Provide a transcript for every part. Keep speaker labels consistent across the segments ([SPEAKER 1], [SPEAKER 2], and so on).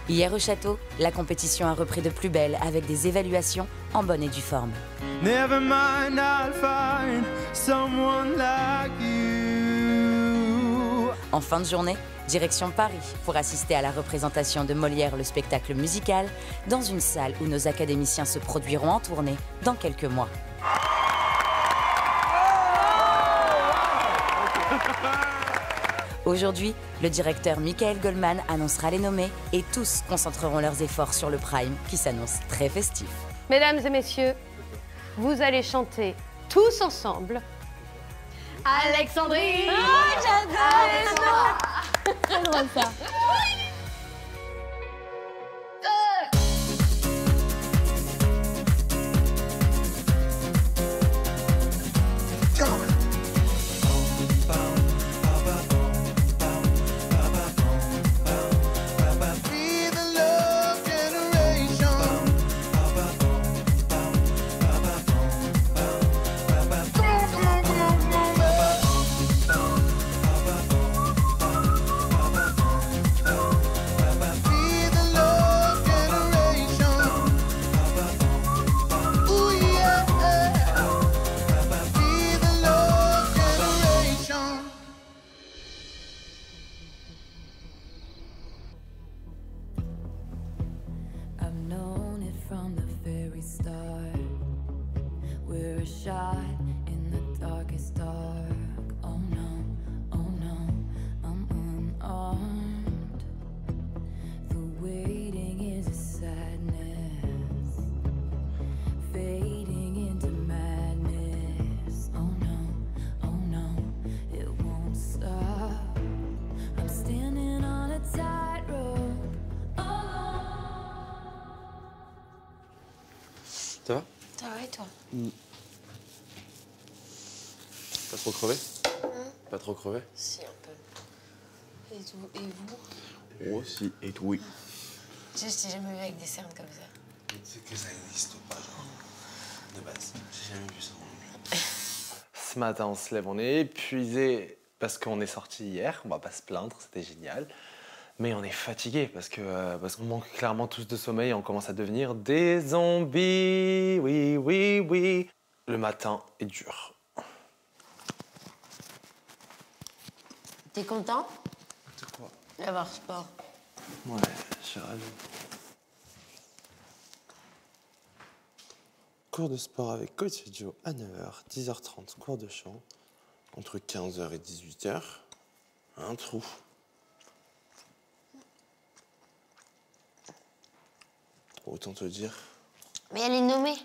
[SPEAKER 1] Hier au château, la compétition a repris de plus belle avec des évaluations en bonne et due forme.
[SPEAKER 2] Never mind, I'll find someone like you.
[SPEAKER 1] En fin de journée, direction Paris pour assister à la représentation de Molière le spectacle musical dans une salle où nos académiciens se produiront en tournée dans quelques mois. Aujourd'hui, le directeur Michael Goldman annoncera les nommés et tous concentreront leurs efforts sur le Prime qui s'annonce très festif.
[SPEAKER 3] Mesdames et messieurs, vous allez chanter tous ensemble Alexandrie.
[SPEAKER 4] Oh, j'adore. C'est drôle ça.
[SPEAKER 5] Ça va?
[SPEAKER 4] Ça va et toi?
[SPEAKER 5] Pas trop crevé? Pas trop crevé?
[SPEAKER 4] Si, un peu. Et vous?
[SPEAKER 5] Oh, si, et tout, oui.
[SPEAKER 4] Tu sais, je t'ai jamais vu avec des cernes comme ça.
[SPEAKER 5] Tu sais que ça n'existe pas, genre, de base. J'ai jamais vu ça.
[SPEAKER 6] Ce matin, on se lève, on est épuisé parce qu'on est sorti hier. On va pas se plaindre, c'était génial. Mais on est fatigué parce qu'on manque clairement tous de sommeil et on commence à devenir des zombies. Oui, oui, oui. Le matin est dur.
[SPEAKER 4] T'es content
[SPEAKER 5] De quoi?
[SPEAKER 4] d'avoir sport?
[SPEAKER 6] Ouais, je suis ravi.
[SPEAKER 5] Cours de sport avec Coach Joe à 9h, 10h30, cours de chant. Entre 15h et 18h, un trou. Autant te dire.
[SPEAKER 4] Mais elle est nommée.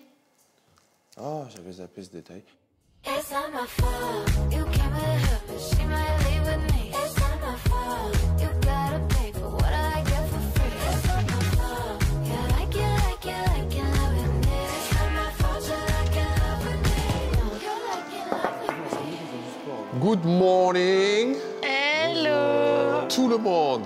[SPEAKER 5] Ah, j'avais zappé ce détail. Good morning.
[SPEAKER 4] Hello.
[SPEAKER 5] Tout le monde.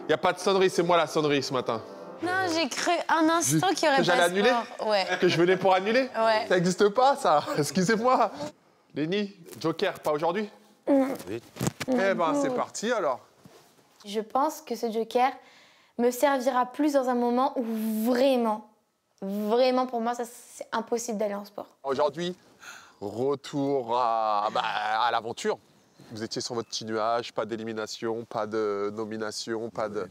[SPEAKER 5] Y a pas de sonnerie, c'est moi la sonnerie ce matin.
[SPEAKER 4] Non, j'ai cru un instant qu'il y aurait
[SPEAKER 5] Que j'allais
[SPEAKER 4] pas
[SPEAKER 5] annuler?
[SPEAKER 4] sport. Ouais.
[SPEAKER 5] Que je venais pour annuler?
[SPEAKER 4] Ouais.
[SPEAKER 5] Ça n'existe pas, ça. Excusez-moi. Lenny, Joker, pas aujourd'hui? Oui. Eh ben, c'est parti, alors.
[SPEAKER 7] Je pense que ce joker me servira plus dans un moment où vraiment pour moi, ça c'est impossible d'aller en sport.
[SPEAKER 5] Aujourd'hui, retour à l'aventure. Vous étiez sur votre petit nuage, pas d'élimination, pas de nomination, pas de...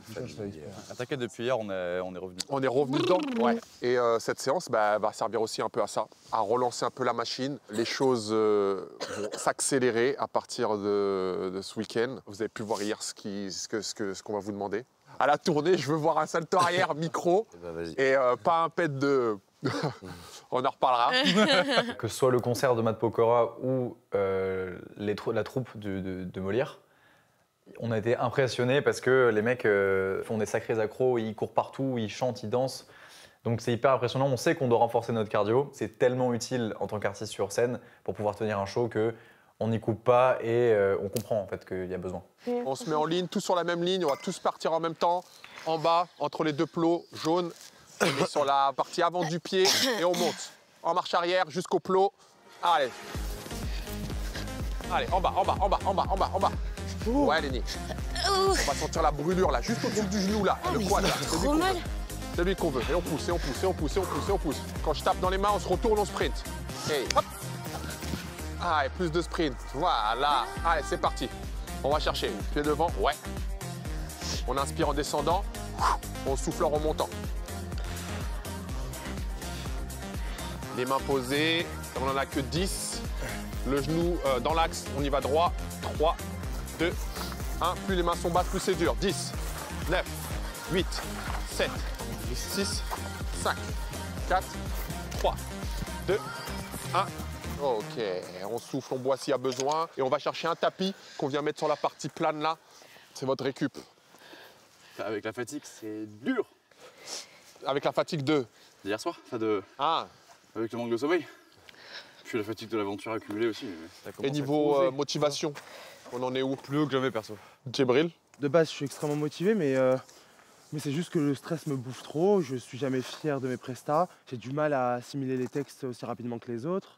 [SPEAKER 8] T'inquiète, depuis hier, on est revenu.
[SPEAKER 5] On est revenu dedans, ouais. Et cette séance va servir aussi un peu à ça, à relancer un peu la machine. Les choses vont s'accélérer à partir de ce week-end. Vous avez pu voir hier ce qu'on va vous demander. À la tournée, je veux voir un salto arrière, micro, et pas un pet de... On en reparlera.
[SPEAKER 8] Que ce soit le concert de Matt Pokora ou la troupe de Molière, on a été impressionnés parce que les mecs font des sacrés accros, ils courent partout, ils chantent, ils dansent. Donc c'est hyper impressionnant. On sait qu'on doit renforcer notre cardio. C'est tellement utile en tant qu'artiste sur scène pour pouvoir tenir un show qu'on n'y coupe pas et on comprend en fait qu'il y a besoin.
[SPEAKER 5] On se met en ligne, tous sur la même ligne, on va tous partir en même temps, en bas, entre les deux plots jaunes. On est sur la partie avant du pied et on monte. En marche arrière jusqu'au plot. Allez. Allez, en bas, en bas, en bas, en bas, en bas, en bas. Ouais, Lenny. On va sentir la brûlure là, juste au-dessus du genou là, le quad là.
[SPEAKER 1] Trop mal.
[SPEAKER 5] C'est lui qu'on veut. Et on pousse, et on pousse, et on pousse, et on pousse, et on pousse. Quand je tape dans les mains, on se retourne, on sprint. Et hop. Ah, et plus de sprint. Voilà. Allez, c'est parti. On va chercher. Pied devant, ouais. On inspire en descendant. On souffle en remontant. Les mains posées. On n'en a que 10. Le genou dans l'axe. On y va droit. 3, 2, 1. Plus les mains sont basses, plus c'est dur. 10, 9, 8, 7, 6, 5, 4, 3, 2, 1. Ok, on souffle, on boit s'il y a besoin. Et on va chercher un tapis qu'on vient mettre sur la partie plane là. C'est votre récup.
[SPEAKER 9] Avec la fatigue, c'est dur.
[SPEAKER 5] Avec la fatigue de
[SPEAKER 9] D'hier soir, avec le manque de sommeil. Puis la fatigue de l'aventure accumulée aussi.
[SPEAKER 5] Et niveau motivation, on en est où?
[SPEAKER 9] Plus haut que jamais, perso.
[SPEAKER 5] Djibril?
[SPEAKER 2] De base, je suis extrêmement motivé, mais c'est juste que le stress me bouffe trop. Je suis jamais fier de mes prestats. J'ai du mal à assimiler les textes aussi rapidement que les autres.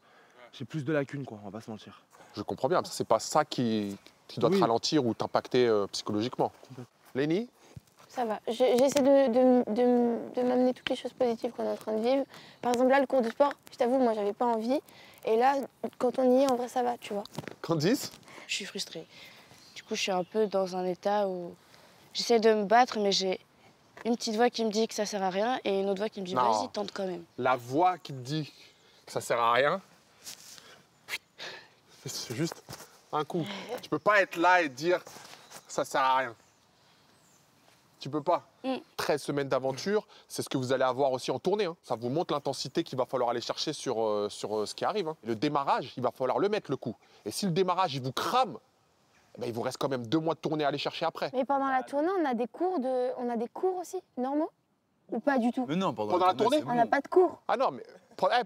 [SPEAKER 2] J'ai plus de lacunes, quoi, on va pas se mentir.
[SPEAKER 5] Je comprends bien, c'est pas ça qui doit te ralentir ou t'impacter psychologiquement. Lénie?
[SPEAKER 7] Ça va. J'essaie de m'amener toutes les choses positives qu'on est en train de vivre. Par exemple, là, le cours de sport, je t'avoue, moi, j'avais pas envie. Et là, quand on y est, en vrai, ça va, tu vois.
[SPEAKER 5] Candice?
[SPEAKER 10] Je suis frustrée. Du coup, je suis un peu dans un état où j'essaie de me battre, mais j'ai une petite voix qui me dit que ça sert à rien et une autre voix qui me dit vas-y, tente quand même.
[SPEAKER 5] La voix qui te dit que ça sert à rien, c'est juste un coup. Tu peux pas être là et dire ça sert à rien. Tu peux pas. 13 semaines d'aventure, c'est ce que vous allez avoir aussi en tournée. Hein. Ça vous montre l'intensité qu'il va falloir aller chercher sur ce qui arrive. Hein. Le démarrage, il va falloir le mettre, le coup. Et si le démarrage, il vous crame, eh ben, il vous reste quand même 2 mois de tournée à aller chercher après.
[SPEAKER 7] Mais pendant la tournée, on a des cours aussi, normaux? Ou pas du tout?
[SPEAKER 9] Mais non,
[SPEAKER 5] pendant la tournée
[SPEAKER 7] On n'a pas de cours.
[SPEAKER 5] Ah non, mais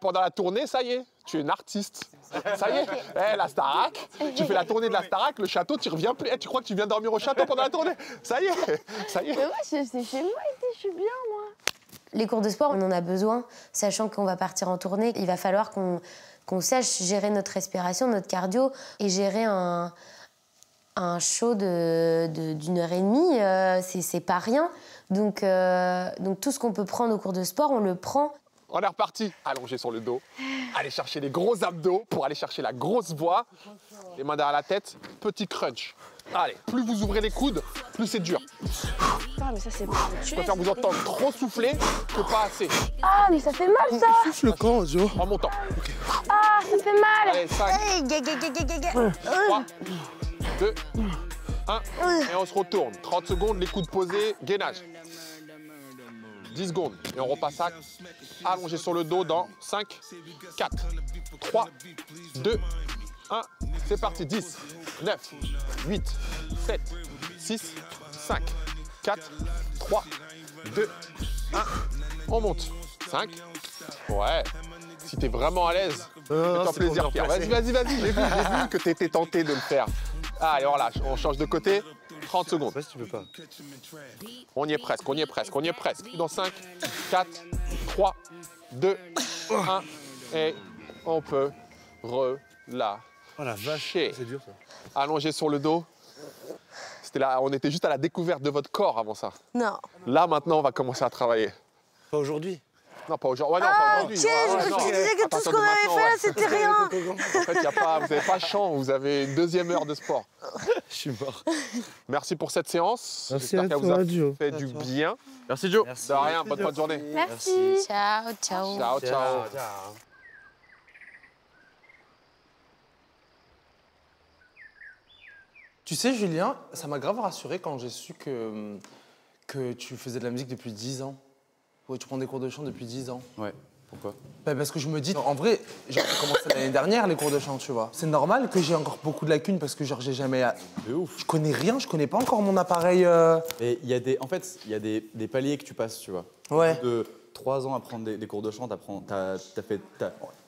[SPEAKER 5] pendant la tournée, ça y est, tu es une artiste. Ça y est, la Starac, tu fais la tournée de la Starac, le château, tu reviens plus. Tu crois que tu viens dormir au château pendant la tournée? Ça y est, ça y est.
[SPEAKER 7] Mais moi, c'est chez moi, je suis bien, moi.
[SPEAKER 11] Les cours de sport, on en a besoin, sachant qu'on va partir en tournée. Il va falloir qu'on sache gérer notre respiration, notre cardio, et gérer un show d'une heure et demie, c'est pas rien. Donc tout ce qu'on peut prendre au cours de sport, on le prend.
[SPEAKER 5] On est reparti. Allongé sur le dos. Allez chercher les gros abdos pour aller chercher la grosse voix. Les mains derrière la tête. Petit crunch. Allez, plus vous ouvrez les coudes, plus c'est dur.
[SPEAKER 10] Ah, mais ça, c'est
[SPEAKER 5] Je préfère vous entendre trop souffler que pas assez.
[SPEAKER 7] Ah, mais ça fait mal, ça.
[SPEAKER 2] Souffle quand, Jo?
[SPEAKER 5] En montant.
[SPEAKER 7] Ah, ça fait mal.
[SPEAKER 5] Allez, 5, 3, 2, 1. Et on se retourne. 30 secondes, les coudes posés, gainage. 10 secondes. Et on repasse à allongé sur le dos dans 5, 4, 3, 2, 1. C'est parti. 10, 9, 8, 7, 6, 5, 4, 3, 2, 1. On monte. 5. Ouais. Si t'es vraiment à l'aise, fais-toi plaisir, Pierre. Vas-y. J'ai vu que t'étais tenté de le faire. Allez, on relâche. On change de côté. 30 secondes.
[SPEAKER 9] Si tu peux pas.
[SPEAKER 5] On y est presque. Dans 5, 4, 3, 2, 1. Et on peut relâcher.
[SPEAKER 9] Oh la vache, c'est dur ça.
[SPEAKER 5] Allongé sur le dos. On était juste à la découverte de votre corps avant ça.
[SPEAKER 11] Non.
[SPEAKER 5] Là, maintenant, on va commencer à travailler.
[SPEAKER 9] Pas aujourd'hui.
[SPEAKER 5] Non, pas aujourd'hui. Ouais, non, pas aujourd'hui.
[SPEAKER 11] Tiens, je me disais que tout ce qu'on avait fait là, c'était rien.
[SPEAKER 5] En fait, vous n'avez pas champ, vous avez une 2e heure de sport.
[SPEAKER 9] Je suis mort.
[SPEAKER 5] Merci pour cette séance.
[SPEAKER 2] Merci à
[SPEAKER 5] J'espère qu'elle
[SPEAKER 2] toi,
[SPEAKER 5] vous a
[SPEAKER 2] Jo.
[SPEAKER 5] fait du bien.
[SPEAKER 9] Merci, Jo.
[SPEAKER 5] De rien, bonne fin de journée.
[SPEAKER 7] Merci.
[SPEAKER 11] Ciao, ciao.
[SPEAKER 5] Ciao, ciao.
[SPEAKER 6] Tu sais, Julien, ça m'a grave rassuré quand j'ai su que tu faisais de la musique depuis 10 ans. Ouais, tu prends des cours de chant depuis 10 ans.
[SPEAKER 9] Ouais, pourquoi?
[SPEAKER 6] Parce que je me dis, en vrai, j'ai commencé l'année dernière les cours de chant, tu vois. C'est normal que j'ai encore beaucoup de lacunes parce que genre j'ai jamais...
[SPEAKER 9] De ouf.
[SPEAKER 6] Je connais rien, je connais pas encore mon appareil...
[SPEAKER 9] Et il y a des paliers que tu passes, tu vois.
[SPEAKER 6] Ouais.
[SPEAKER 9] De 3 ans à prendre des cours de chant,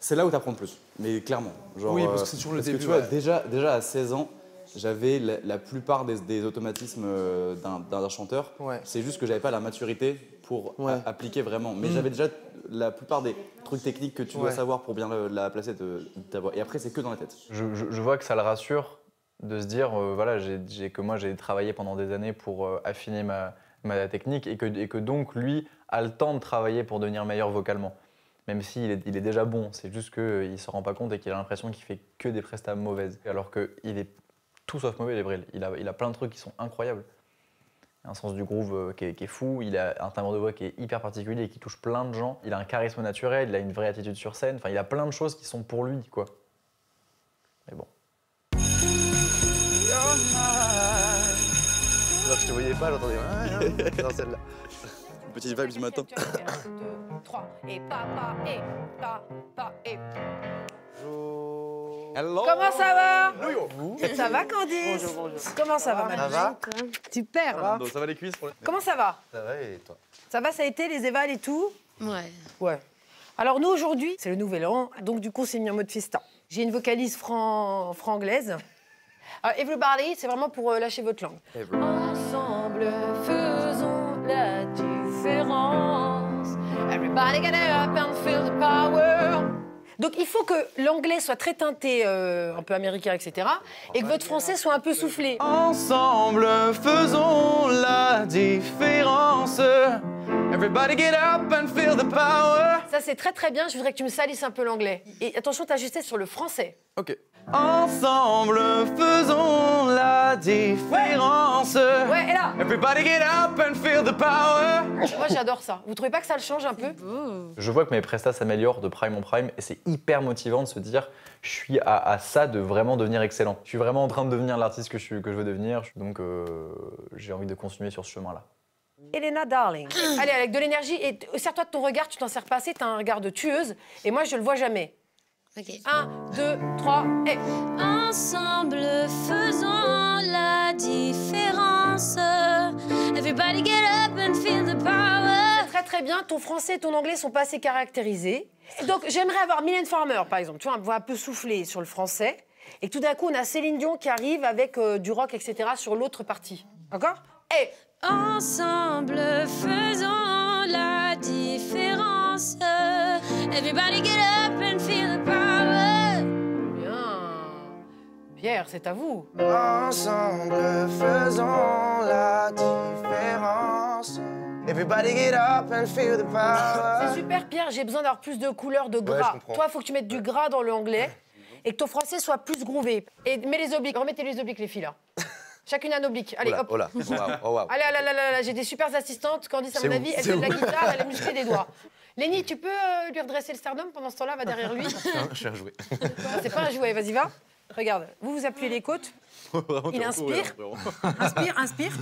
[SPEAKER 9] c'est là où tu apprends le plus, mais clairement. Genre,
[SPEAKER 6] Oui, parce que c'est toujours le début,
[SPEAKER 9] que tu vois,
[SPEAKER 6] ouais.
[SPEAKER 9] déjà à 16 ans, j'avais la plupart des automatismes d'un chanteur.
[SPEAKER 6] Ouais.
[SPEAKER 9] C'est juste que j'avais pas la maturité pour appliquer vraiment. Mais j'avais déjà la plupart des trucs techniques que tu dois savoir pour bien la placer de ta voix. Et après, c'est que dans la tête.
[SPEAKER 8] Je vois que ça le rassure De se dire, voilà, moi j'ai travaillé pendant des années pour affiner ma technique et que donc lui a le temps de travailler pour devenir meilleur vocalement. Même s'il est déjà bon, c'est juste qu'il ne se rend pas compte et qu'il a l'impression qu'il fait que des prestats mauvaises. Alors qu'il est tout sauf mauvais, Djibril. Il a plein de trucs qui sont incroyables. Un sens du groove qui est fou, il a un timbre de voix qui est hyper particulier et qui touche plein de gens. Il a un charisme naturel, il a une vraie attitude sur scène. Enfin, il a plein de choses qui sont pour lui, quoi. Mais bon.
[SPEAKER 6] Alors, je te voyais pas, j'entendais dans celle-là.
[SPEAKER 9] Une petite vibe du matin.
[SPEAKER 3] 1, 2, 3, et papa, et.
[SPEAKER 6] Hello.
[SPEAKER 3] Comment ça va?
[SPEAKER 6] Vous?
[SPEAKER 3] Ça va, Candice?
[SPEAKER 9] Bonjour.
[SPEAKER 3] Comment ça va, madame?
[SPEAKER 6] Ça va?
[SPEAKER 3] Super.
[SPEAKER 6] Ça va les cuisses pour les...
[SPEAKER 3] Comment ça va?
[SPEAKER 6] Ça va et toi?
[SPEAKER 3] Ça va, ça a été, les évals et tout?
[SPEAKER 11] Ouais.
[SPEAKER 3] Ouais. Alors nous, aujourd'hui, c'est le nouvel an, donc du coup, c'est mis en mode fiesta. J'ai une vocalise franc-anglaise. Everybody, c'est vraiment pour lâcher votre langue. Ensemble, faisons la différence. Everybody get up and feel the power. Donc il faut que l'anglais soit très teinté, un peu américain, etc. Et que votre français soit un peu soufflé.
[SPEAKER 6] Ensemble, faisons la différence. Everybody get up and feel the power.
[SPEAKER 3] Ça, c'est très très bien. Je voudrais que tu me salisses un peu l'anglais. Et attention, t'ajuster sur le français.
[SPEAKER 6] Ok. Ensemble, faisons la différence.
[SPEAKER 3] Ouais, et là.
[SPEAKER 6] Everybody get up and feel the power.
[SPEAKER 3] Moi, j'adore ça. Vous trouvez pas que ça le change un peu?
[SPEAKER 8] Je vois que mes prestats s'améliorent de prime en prime et c'est hyper motivant de se dire je suis à ça de vraiment devenir excellent. Je suis vraiment en train de devenir l'artiste que je veux devenir, donc j'ai envie de continuer sur ce chemin-là.
[SPEAKER 3] Elena Darling. Allez, avec de l'énergie et sers-toi de ton regard, tu t'en sers pas assez, t'as un regard de tueuse et moi, je le vois jamais.
[SPEAKER 11] Ok.
[SPEAKER 3] 1, 2, 3, et...
[SPEAKER 12] Ensemble, faisons la différence. Everybody get up and feel the power.
[SPEAKER 3] Très très bien, ton français et ton anglais sont pas assez caractérisés. Donc j'aimerais avoir Mylène Farmer, par exemple, tu vois, une voix un peu soufflée sur le français. Et tout d'un coup, on a Céline Dion qui arrive avec du rock, etc. sur l'autre partie. D'accord? Et...
[SPEAKER 12] Ensemble, faisons la différence. Everybody get up and feel the power.
[SPEAKER 3] Bien. Pierre, c'est à vous.
[SPEAKER 13] Ensemble, faisons la différence. Everybody get up and feel the power.
[SPEAKER 3] C'est super, Pierre. J'ai besoin d'avoir plus de couleurs de gras. Toi, il faut que tu mettes du gras dans le anglais et que ton français soit plus groové. Et mets les obliques. Remettez les obliques, les filles, là. Chacune un oblique. Allez, hop.
[SPEAKER 6] Oh là, oh wow.
[SPEAKER 3] Allez, là, j'ai des super assistantes. Candice, à mon avis, elle fait de la guitare, elle a musclé des doigts. Lénie, tu peux lui redresser le sternum pendant ce temps-là, va derrière lui.
[SPEAKER 6] Je suis un jouet.
[SPEAKER 3] C'est pas un jouet, vas-y, va. Regarde, vous appuyez les côtes. Il inspire. Inspire.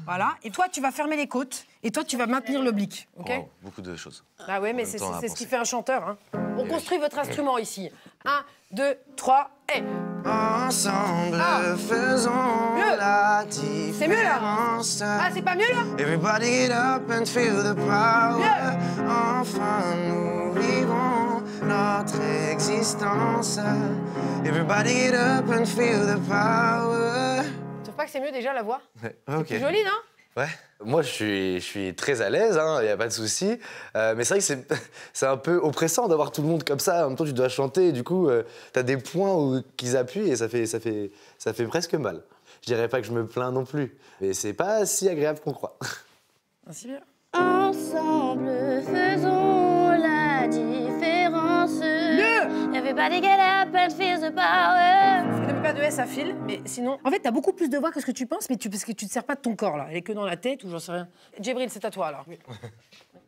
[SPEAKER 3] Voilà. Et toi, tu vas fermer les côtes. Et toi, tu vas maintenir l'oblique. OK?
[SPEAKER 6] Wow, beaucoup de choses.
[SPEAKER 3] Ah ouais, mais c'est ce qui fait un chanteur. Hein. On construit votre instrument ici. 1, 2, 3, et...
[SPEAKER 13] Ensemble, faisons la différence.
[SPEAKER 3] C'est mieux, là? Ah, c'est pas mieux, là?
[SPEAKER 13] Everybody get up and feel the power. Enfin, nous vivons notre existence. Everybody get up and feel the power.
[SPEAKER 3] Tu trouves pas que c'est mieux, déjà, la voix?
[SPEAKER 6] Ouais,
[SPEAKER 3] C'est plus joli, non?
[SPEAKER 6] Ouais. Moi, je suis très à l'aise, il n'y a pas de souci. Mais c'est vrai que c'est un peu oppressant d'avoir tout le monde comme ça. En même temps, tu dois chanter. Et du coup, tu as des points qu'ils appuient et ça fait presque mal. Je dirais pas que je me plains non plus. Mais c'est pas si agréable qu'on croit.
[SPEAKER 3] Merci bien.
[SPEAKER 12] Ensemble, faisons la différence. Everybody get up and feel the power.
[SPEAKER 3] Je ne mets pas de S à fil, mais sinon... En fait, t'as beaucoup plus de voix que ce que tu penses, mais parce que tu te sers pas de ton corps, là. Elle est que dans la tête ou j'en sais rien. Djibril, c'est à toi, alors. Oui.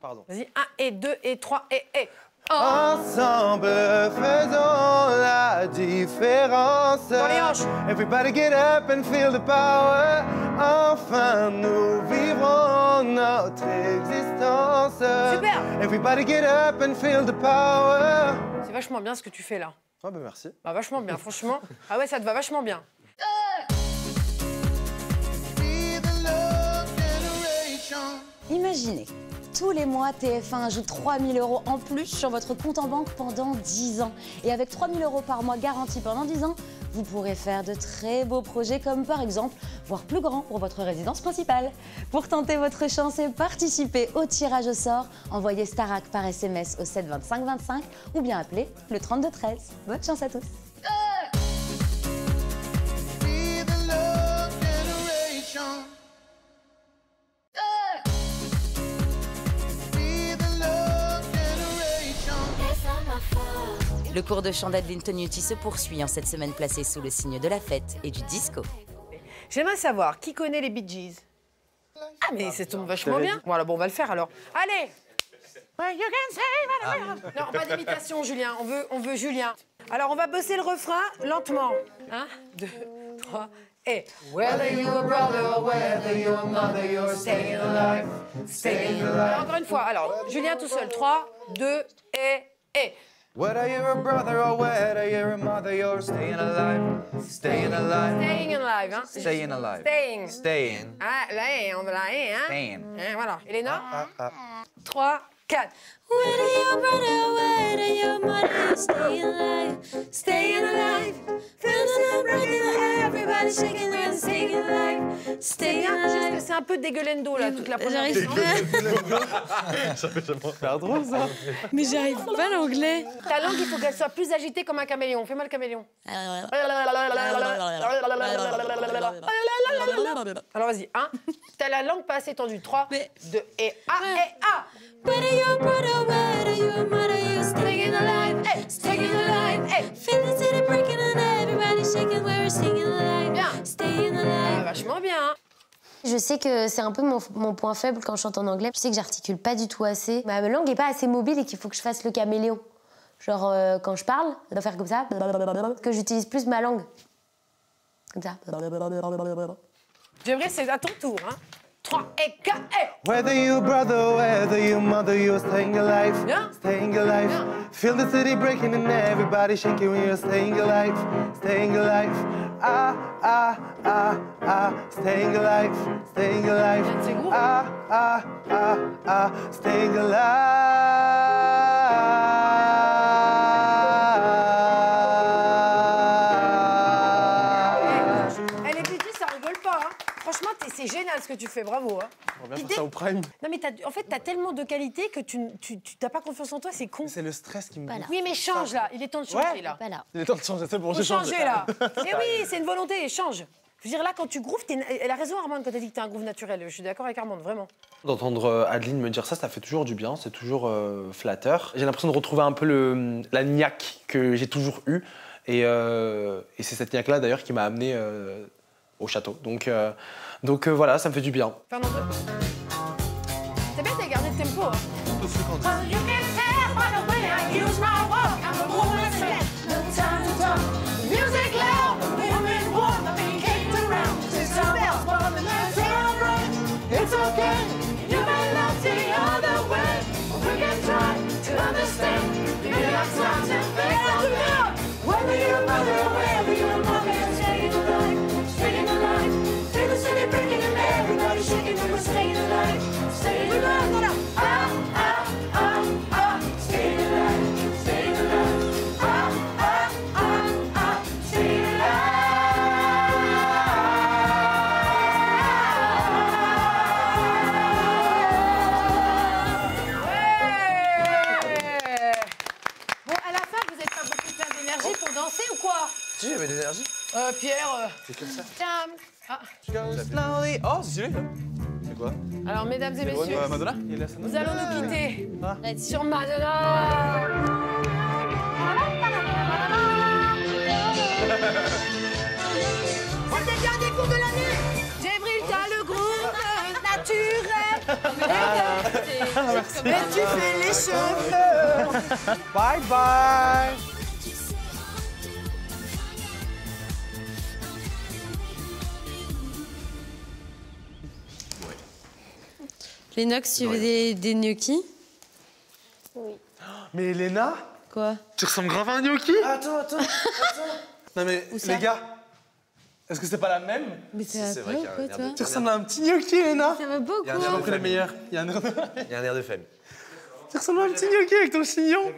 [SPEAKER 9] Pardon.
[SPEAKER 3] Vas-y, 1 et 2 et 3 et...
[SPEAKER 13] Ensemble, faisons la différence.
[SPEAKER 3] Dans les hanches.
[SPEAKER 13] Everybody get up and feel the power. Enfin, nous vivrons notre existence.
[SPEAKER 3] Super.
[SPEAKER 13] Everybody get up and feel the power.
[SPEAKER 3] C'est vachement bien ce que tu fais, là.
[SPEAKER 9] Ah bah merci.
[SPEAKER 3] Bah, vachement bien, franchement. Ah ouais, ça te va vachement bien.
[SPEAKER 1] Imaginez, tous les mois, TF1 ajoute 3 000 € en plus sur votre compte en banque pendant 10 ans. Et avec 3 000 € par mois garantis pendant 10 ans, vous pourrez faire de très beaux projets comme par exemple, voire plus grand pour votre résidence principale. Pour tenter votre chance et participer au tirage au sort, envoyez Starac par SMS au 7 25 25 ou bien appelez le 32 13. Bonne chance à tous.
[SPEAKER 14] Le cours de chant d'Adeline Tognuti se poursuit en cette semaine placée sous le signe de la fête et du disco.
[SPEAKER 3] J'aimerais savoir, qui connaît les Bee Gees? Ah, mais ça tombe vachement bien. Voilà, bon, on va le faire alors. Allez! Non, pas d'imitation, Julien. On veut Julien. Alors, on va bosser le refrain lentement. 1, 2, 3, et... Whether you're a brother or whether you're a mother, you're staying alive, staying alive. Encore une fois. Alors, Julien tout seul. 3, 2, et...
[SPEAKER 15] Whether you're a brother or whether you're a mother, you're staying alive, staying alive.
[SPEAKER 3] Staying alive, hein.
[SPEAKER 15] Staying alive.
[SPEAKER 3] Staying.
[SPEAKER 15] Staying.
[SPEAKER 3] Ah, là, on va là, hein.
[SPEAKER 15] Staying.
[SPEAKER 3] Voilà. Elena 3, 4.
[SPEAKER 12] Whether you're a brother or whether you're a mother, you're staying alive, staying alive. Feeling breaking everybody shaking and staying alive, staying alive.
[SPEAKER 3] C'est un peu dégueulendo là, toute la première
[SPEAKER 12] J'arrive
[SPEAKER 6] Ça fait super drôle ça.
[SPEAKER 12] Mais j'arrive pas à l'anglais.
[SPEAKER 3] Ta langue, il faut qu'elle soit plus agitée comme un caméléon. Fais-moi le caméléon. Alors vas-y, 1. T'as la langue pas assez tendue. 3, 2, et A.
[SPEAKER 12] Whether you're a brother or whether you're a mother, you're staying alive, staying alive. Feel the city breaking and everybody shaking, we're staying alive, staying alive.
[SPEAKER 3] Vachement bien.
[SPEAKER 11] Je sais que c'est un peu mon point faible quand je chante en anglais. Je sais que j'articule pas du tout assez. Ma langue est pas assez mobile et qu'il faut que je fasse le caméléon. Genre, quand je parle, je dois faire comme ça, que j'utilise plus ma langue. Comme ça.
[SPEAKER 3] J'aimerais, c'est à ton tour, hein. 3 et 4 et...
[SPEAKER 2] Whether you're brother or whether you're mother, you're staying alive, staying alive. Feel the city breaking and everybody shaking when you're staying alive, staying alive. Staying alive, staying alive. Staying alive.
[SPEAKER 3] Elle est petite, ça rigole pas, hein. Franchement, c'est génial ce que tu fais, bravo. Hein.
[SPEAKER 2] On va bien faire ça au prime.
[SPEAKER 3] Non mais en fait, t'as tellement de qualités que tu t'as pas confiance en toi, c'est con.
[SPEAKER 2] C'est le stress qui me...
[SPEAKER 3] Oui, mais change là, il est temps de changer là.
[SPEAKER 2] Il est temps de changer, c'est bon,
[SPEAKER 3] Faut
[SPEAKER 2] j'ai changé.
[SPEAKER 3] changer là. Eh oui, c'est une volonté, change. Je veux dire, là, quand tu grooves, elle a raison, Armande, quand elle dit que t'as un groove naturel. Je suis d'accord avec Armande, vraiment.
[SPEAKER 6] D'entendre Adeline me dire ça, ça fait toujours du bien, c'est toujours flatteur. J'ai l'impression de retrouver un peu la niaque que j'ai toujours eue. Et c'est cette niaque-là, d'ailleurs, qui m'a amené au château. Donc voilà, ça me fait du bien.
[SPEAKER 3] Fernando. C'est bien, t'as gardé le tempo. Hein.
[SPEAKER 12] It's okay, you may not see other way, but we can try to understand. You got time to figure it out. Whether you're a mother or whether you're a mother, you're staying alive, staying alive. Feel the city breaking and everybody shaking, and we're staying alive, staying alive. Staying alive, staying alive. Staying alive.
[SPEAKER 3] Danser ou quoi?
[SPEAKER 6] Si, j'avais des énergies.
[SPEAKER 3] Pierre.
[SPEAKER 6] C'est comme ça.
[SPEAKER 3] Ah.
[SPEAKER 6] Oh, c'est celui-là. C'est quoi?
[SPEAKER 3] Alors, mesdames et messieurs,
[SPEAKER 6] Madonna.
[SPEAKER 3] nous allons nous quitter sur Madonna. C'était le dernier cours de l'année. Djibril, t'as le groove naturel. Mais tu fais les cheveux.
[SPEAKER 2] Bye bye.
[SPEAKER 4] Lénox, tu veux des gnocchis?
[SPEAKER 7] Oui.
[SPEAKER 2] Mais Elena?
[SPEAKER 4] Quoi?
[SPEAKER 2] Tu ressembles grave à un gnocchi? Attends. Non mais les gars, est-ce que c'est pas la même?
[SPEAKER 4] Mais ça va pas ou quoi, toi?
[SPEAKER 2] Tu ressembles à un petit gnocchi, Elena?
[SPEAKER 4] Ça va beaucoup.
[SPEAKER 2] J'ai compris les meilleurs. Il y a un
[SPEAKER 6] air de famille.
[SPEAKER 2] Tu ressembles à un petit gnocchi avec ton chignon.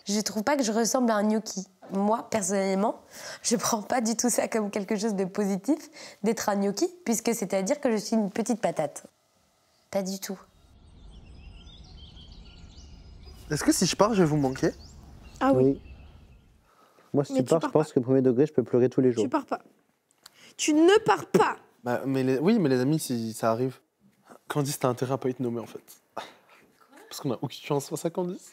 [SPEAKER 11] Je trouve pas que je ressemble à un gnocchi. Moi, personnellement, je prends pas du tout ça comme quelque chose de positif d'être un gnocchi, puisque c'est-à-dire que je suis une petite patate. Pas du tout.
[SPEAKER 2] Est-ce que si je pars, je vais vous manquer?
[SPEAKER 7] Ah oui.
[SPEAKER 16] Moi, si tu pars, je pense que premier degré, je peux pleurer tous les jours.
[SPEAKER 7] Tu pars pas. Tu ne pars pas.
[SPEAKER 2] Bah, oui, mais les amis, si ça arrive. Candice, t'as intérêt à pas être nommée, en fait. Parce qu'on a aucune chance face à Candice.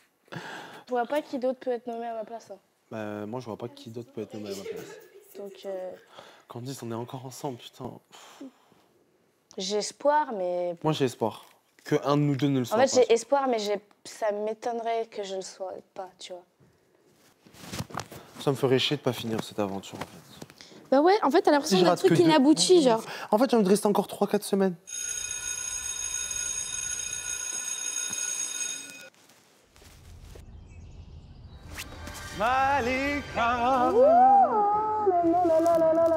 [SPEAKER 7] Je vois pas qui d'autre peut être nommé à ma place. Hein.
[SPEAKER 6] Bah, moi, je vois pas qui d'autre peut être nommé à ma place.
[SPEAKER 7] Donc,
[SPEAKER 6] Candice, on est encore ensemble, putain.
[SPEAKER 7] j'ai espoir, mais...
[SPEAKER 6] Moi, j'ai espoir. Que un de nous deux ne le soit
[SPEAKER 7] En
[SPEAKER 6] pas.
[SPEAKER 7] fait, j'ai espoir, mais ça m'étonnerait que je ne le sois pas, tu vois.
[SPEAKER 6] Ça me ferait chier de pas finir cette aventure, en fait.
[SPEAKER 7] Bah ouais, en fait, t'as l'impression d'un truc inabouti, genre.
[SPEAKER 6] En fait, j'ai envie de rester encore 3-4 semaines.
[SPEAKER 2] Malika.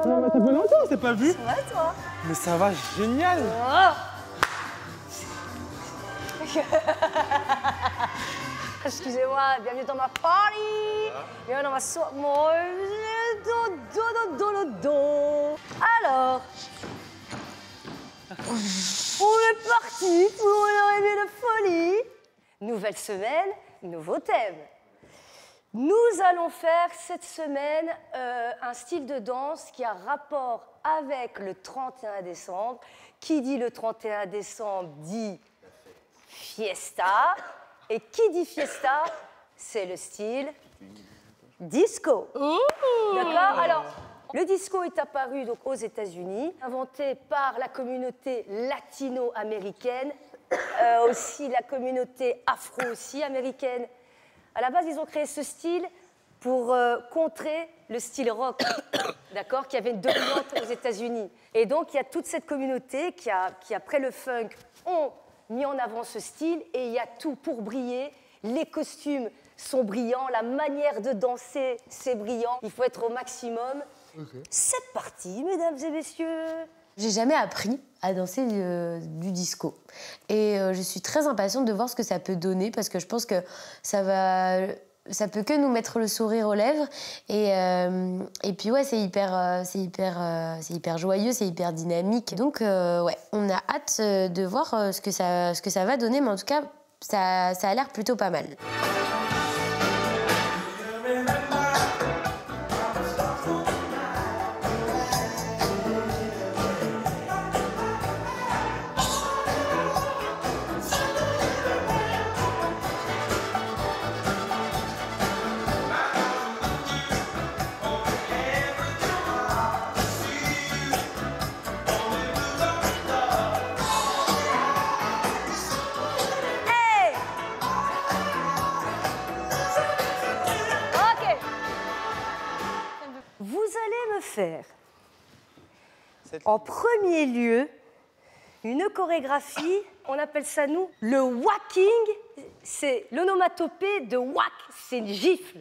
[SPEAKER 2] Non, mais ça fait longtemps, c'est pas vu.
[SPEAKER 12] Ça va, toi?
[SPEAKER 2] Mais ça va, génial.
[SPEAKER 12] Excusez-moi, bienvenue dans ma party. Bienvenue dans ma soirée. Alors, on est parti pour une arrivée de folie. Nouvelle semaine, nouveau thème. Nous allons faire cette semaine un style de danse qui a rapport avec le 31 décembre. Qui dit le 31 décembre dit fiesta. Et qui dit fiesta, c'est le style disco. D'accord? Alors, le disco est apparu donc, aux États-Unis, inventé par la communauté latino-américaine, aussi la communauté afro aussi américaine. À la base, ils ont créé ce style pour contrer le style rock, d'accord, qui avait une dominante aux États-Unis. Et donc, il y a toute cette communauté qui, après le funk, ont mis en avant ce style et il y a tout pour briller. Les costumes sont brillants, la manière de danser, c'est brillant. Il faut être au maximum. C'est parti, mesdames et messieurs.
[SPEAKER 11] J'ai jamais appris à danser du disco. Et je suis très impatiente de voir ce que ça peut donner parce que je pense que ça peut que nous mettre le sourire aux lèvres. Et puis ouais, c'est hyper joyeux, c'est hyper dynamique. Donc ouais, on a hâte de voir ce que ça va donner, mais en tout cas, ça a l'air plutôt pas mal.
[SPEAKER 12] Faire en premier lieu une chorégraphie, on appelle ça nous le whacking, c'est l'onomatopée de whack, c'est une gifle.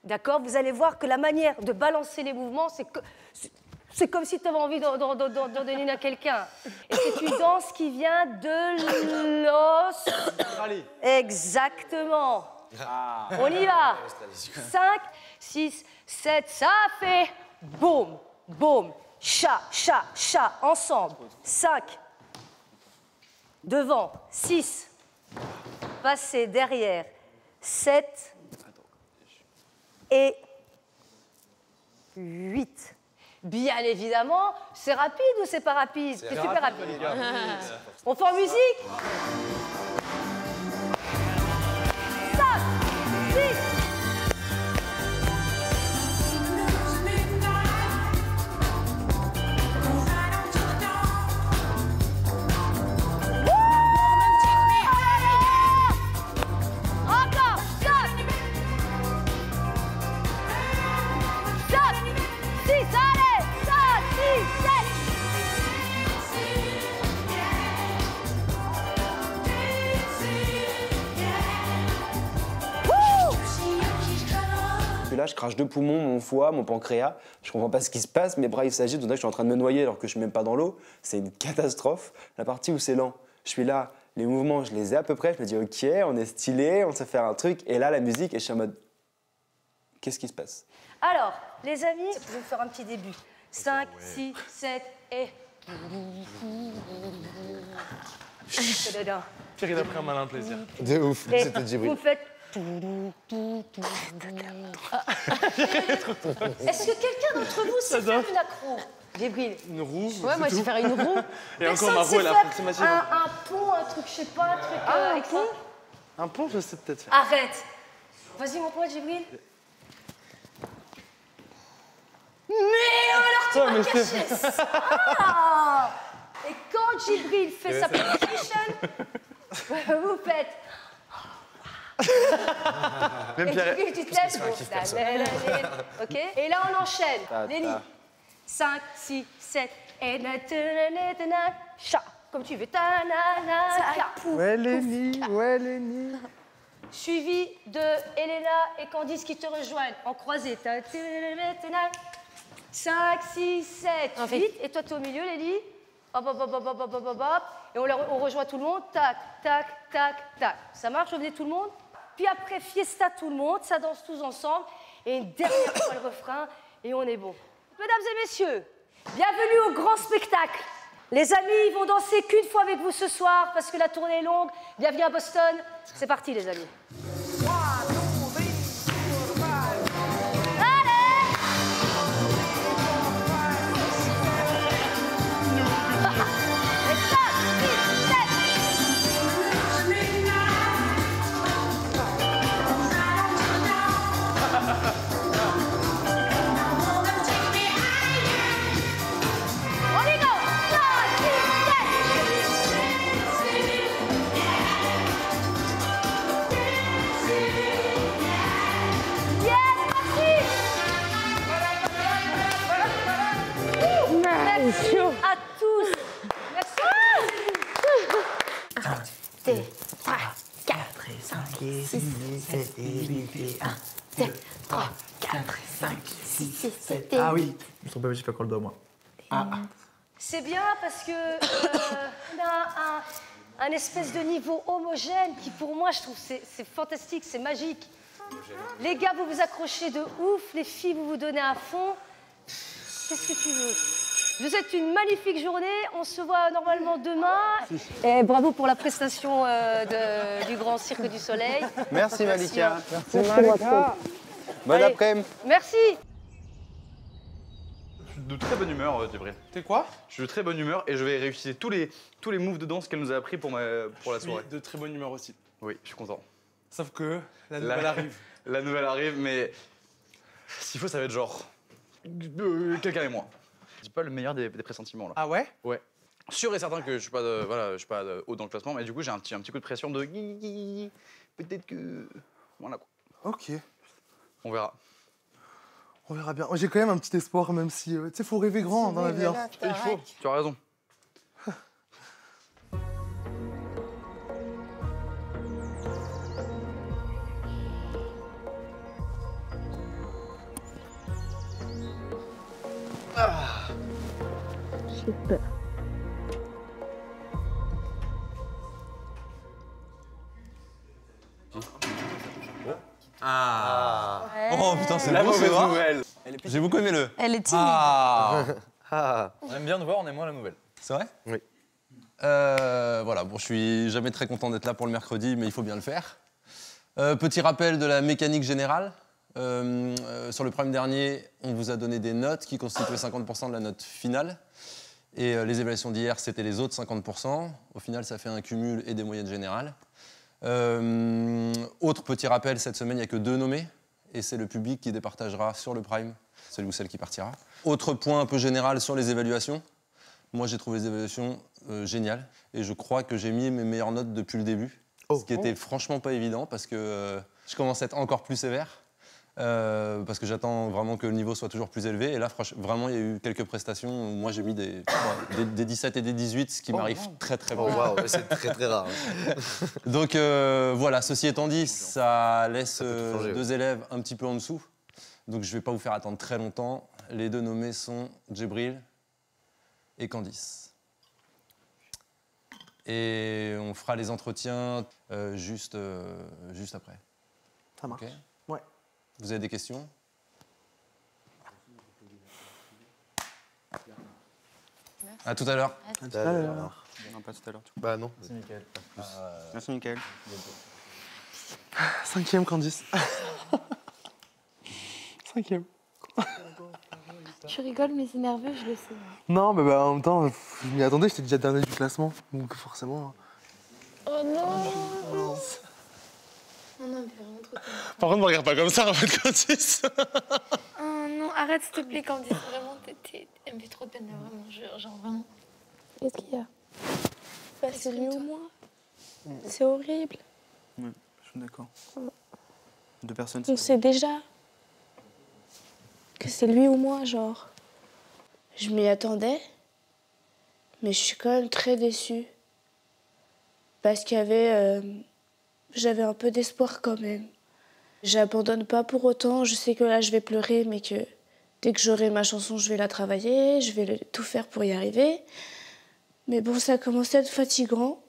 [SPEAKER 12] D'accord? Vous allez voir que la manière de balancer les mouvements, c'est comme si tu avais envie d'en donner à quelqu'un. Et c'est une danse qui vient de l'os. Exactement.
[SPEAKER 15] Ah.
[SPEAKER 12] On y va. 5, 6, 7, ça fait boum, boum, cha, cha, cha, ensemble. 5, devant, 6, passer derrière, 7 et 8. Bien évidemment, c'est rapide ou c'est pas rapide? C'est super rapide. On fait en musique? 5, 6.
[SPEAKER 17] Là, je crache 2 poumons, mon foie, mon pancréas. Je comprends pas ce qui se passe, mes bras ils s'agitent, on dirait que je suis en train de me noyer alors que je suis même pas dans l'eau. C'est une catastrophe. La partie où c'est lent, je suis là, les mouvements, je les ai à peu près. Je me dis ok, on est stylé, on sait faire un truc. Et là, la musique, et je suis en mode qu'est-ce qui se passe?
[SPEAKER 12] Alors, les amis, je vais vous faire un petit début. 5, 6, 7 et...
[SPEAKER 6] Pierre, il a pris un malin plaisir.
[SPEAKER 17] De ouf,
[SPEAKER 12] Et
[SPEAKER 17] c'était Djibril.
[SPEAKER 12] vous faites... Est-ce que quelqu'un d'entre vous sait faire une accro? Djibril.
[SPEAKER 6] Une roue?
[SPEAKER 11] Ouais, moi, je sais faire une roue.
[SPEAKER 6] Et encore
[SPEAKER 12] Personne
[SPEAKER 6] ma roue,
[SPEAKER 12] sait
[SPEAKER 6] elle est
[SPEAKER 12] faire
[SPEAKER 6] approximative.
[SPEAKER 12] un pont, un truc, je sais pas, un truc...
[SPEAKER 6] Ah, un
[SPEAKER 12] avec
[SPEAKER 6] pont?
[SPEAKER 12] ça.
[SPEAKER 6] Un pont, je sais peut-être faire.
[SPEAKER 12] Arrête.
[SPEAKER 3] Vas-y, mon pote, Jibril. Mais alors, tu m'as caché ça. Et quand Jibril fait sa position, vous faites...
[SPEAKER 6] Même
[SPEAKER 3] Et
[SPEAKER 6] Pierre-
[SPEAKER 3] Jibril, tu te lèves. Ok. Et là, on enchaîne. Lélie. 5, 6, 7. Et chat. Comme tu veux. Ta na na cha.
[SPEAKER 2] Ouais, Lénie, ouais, Lénie.
[SPEAKER 3] Suivi de Elena et Candice qui te rejoignent en croisée. 5, 6, 7, 8. Et toi, tu es au milieu, Lélie. Hop, hop, hop, hop, hop, hop, hop, hop, hop. Et on rejoint tout le monde. Tac, tac, tac, tac. Ça marche, revenez tout le monde. Puis après, fiesta tout le monde. Ça danse tous ensemble. Et une dernière fois le refrain. Et on est bon. Mesdames et messieurs, bienvenue au grand spectacle. Les amis, ils vont danser qu'une fois avec vous ce soir parce que la tournée est longue. Bienvenue à Boston. C'est parti, les amis. Merci à tous. Merci. 1, 2, 3, 4, 5, 6, 7, 8, 1, 2, 3, 4, 5, 6, 7,
[SPEAKER 8] Ah oui, je me trompe pas, j'ai fait encore le doigt, moi.
[SPEAKER 3] C'est bien parce que on a un espèce de niveau homogène qui, pour moi, je trouve, c'est fantastique, c'est magique. Les gars, vous vous accrochez de ouf, les filles, vous vous donnez à fond. Qu'est-ce que tu veux? Vous êtes une magnifique journée, on se voit normalement demain. Et bravo pour la prestation du Grand Cirque du Soleil.
[SPEAKER 17] Merci Malika.
[SPEAKER 16] Merci Malika.
[SPEAKER 17] Bon après-midi.
[SPEAKER 3] Merci.
[SPEAKER 8] Je suis de très bonne humeur, Djibril.
[SPEAKER 9] T'es quoi?
[SPEAKER 8] Je suis de très bonne humeur et je vais réussir tous les moves de danse qu'elle nous a appris pour la soirée.
[SPEAKER 9] De très bonne humeur aussi.
[SPEAKER 8] Oui, je suis content.
[SPEAKER 9] Sauf que la nouvelle arrive.
[SPEAKER 8] La nouvelle arrive, mais s'il faut, ça va être genre quelqu'un et moi. Je dis pas le meilleur des pressentiments là.
[SPEAKER 9] Ah ouais?
[SPEAKER 8] Ouais. Sûr et certain que je suis pas haut dans le classement, mais du coup j'ai un petit coup de pression de peut-être que voilà quoi.
[SPEAKER 2] Ok.
[SPEAKER 8] On verra.
[SPEAKER 2] On verra bien. J'ai quand même un petit espoir, même si tu sais, faut rêver grand dans la vie. Hein.
[SPEAKER 8] Il faut. Tu as raison.
[SPEAKER 4] J'ai peur.
[SPEAKER 18] Ah.
[SPEAKER 3] Ouais.
[SPEAKER 18] Oh putain, c'est
[SPEAKER 8] La
[SPEAKER 18] beau,
[SPEAKER 8] mauvaise
[SPEAKER 18] c'est
[SPEAKER 8] nouvelle.
[SPEAKER 18] J'ai beaucoup aimé le.
[SPEAKER 11] Elle est timide.
[SPEAKER 18] Ah.
[SPEAKER 8] On aime bien nous voir, on aime moins la nouvelle.
[SPEAKER 18] C'est vrai?
[SPEAKER 16] Oui.
[SPEAKER 18] Voilà, bon, je suis jamais très content d'être là pour le mercredi, mais il faut bien le faire. Petit rappel de la mécanique générale. Sur le prime dernier, on vous a donné des notes qui constituaient 50% de la note finale. Et les évaluations d'hier, c'était les autres 50%. Au final, ça fait un cumul et des moyennes générales. Autre petit rappel, cette semaine, il n'y a que 2 nommés. Et c'est le public qui départagera sur le prime celui ou celle qui partira. Autre point un peu général sur les évaluations. Moi, j'ai trouvé les évaluations géniales. Et je crois que j'ai mis mes meilleures notes depuis le début. Ce qui était franchement pas évident parce que je commence à être encore plus sévère. Parce que j'attends vraiment que le niveau soit toujours plus élevé. Et là, vraiment, il y a eu quelques prestations où moi, j'ai mis des 17 et des 18, ce qui m'arrive très, très peu.
[SPEAKER 16] Oh, wow. C'est très, très rare.
[SPEAKER 18] Donc, voilà, ceci étant dit, ça laisse
[SPEAKER 16] changer,
[SPEAKER 18] 2 élèves un petit peu en dessous. Donc, je ne vais pas vous faire attendre très longtemps. Les 2 nommés sont Djibril et Candice. Et on fera les entretiens juste après.
[SPEAKER 2] Ça marche.
[SPEAKER 18] Ok.
[SPEAKER 2] Ouais.
[SPEAKER 18] Vous avez des questions? À tout à l'heure.
[SPEAKER 2] À tout à l'heure.
[SPEAKER 17] Non, pas tout à l'heure.
[SPEAKER 16] Bah non.
[SPEAKER 8] Merci Mickaël.
[SPEAKER 17] Merci Mickaël.
[SPEAKER 2] 5e Candice. 5e.
[SPEAKER 7] Tu rigoles, mais c'est nerveux, je le sais.
[SPEAKER 2] Non, mais bah, en même temps, je m'y attendais, j'étais déjà dernier du classement. Donc forcément.
[SPEAKER 7] Oh non. Non, mais vraiment trop tellement.
[SPEAKER 2] Par contre, me regarde pas comme ça, en fait, quand tu dis ça.
[SPEAKER 7] Oh non, arrête s'il te plaît quand on dit vraiment, elle me fait trop de peine, là, vraiment, genre vraiment. Qu'est-ce qu'il y a? Bah, c'est lui ou moi. C'est horrible.
[SPEAKER 9] Ouais, je suis d'accord. 2 personnes.
[SPEAKER 7] On sait déjà que c'est lui ou moi, genre.
[SPEAKER 10] Je m'y attendais, mais je suis quand même très déçue. Parce qu'il y avait... j'avais un peu d'espoir quand même. J'abandonne pas pour autant, je sais que là je vais pleurer, mais que dès que j'aurai ma chanson, je vais la travailler, je vais tout faire pour y arriver. Mais bon, ça a commencé à être fatigant.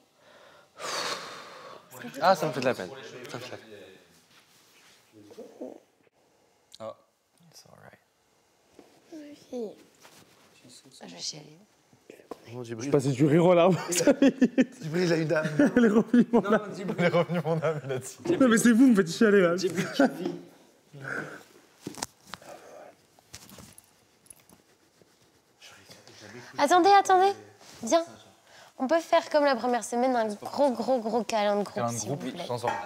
[SPEAKER 6] Ah, ça me fait de la peine. Ça me fait de la peine.
[SPEAKER 18] Ah.
[SPEAKER 6] It's alright.
[SPEAKER 7] Oui.
[SPEAKER 3] Je vais chialer.
[SPEAKER 2] Je suis passé du rire aux larmes.
[SPEAKER 6] Djibril a une âme.
[SPEAKER 2] Elle est revenue mon âme.
[SPEAKER 6] Il est revenu mon âme, il a dit.
[SPEAKER 2] Non, mais c'est vous, vous me faites chialer là.
[SPEAKER 11] Attendez. Viens. On peut faire comme la première semaine, un gros câlin de groupe, s'il vous plaît.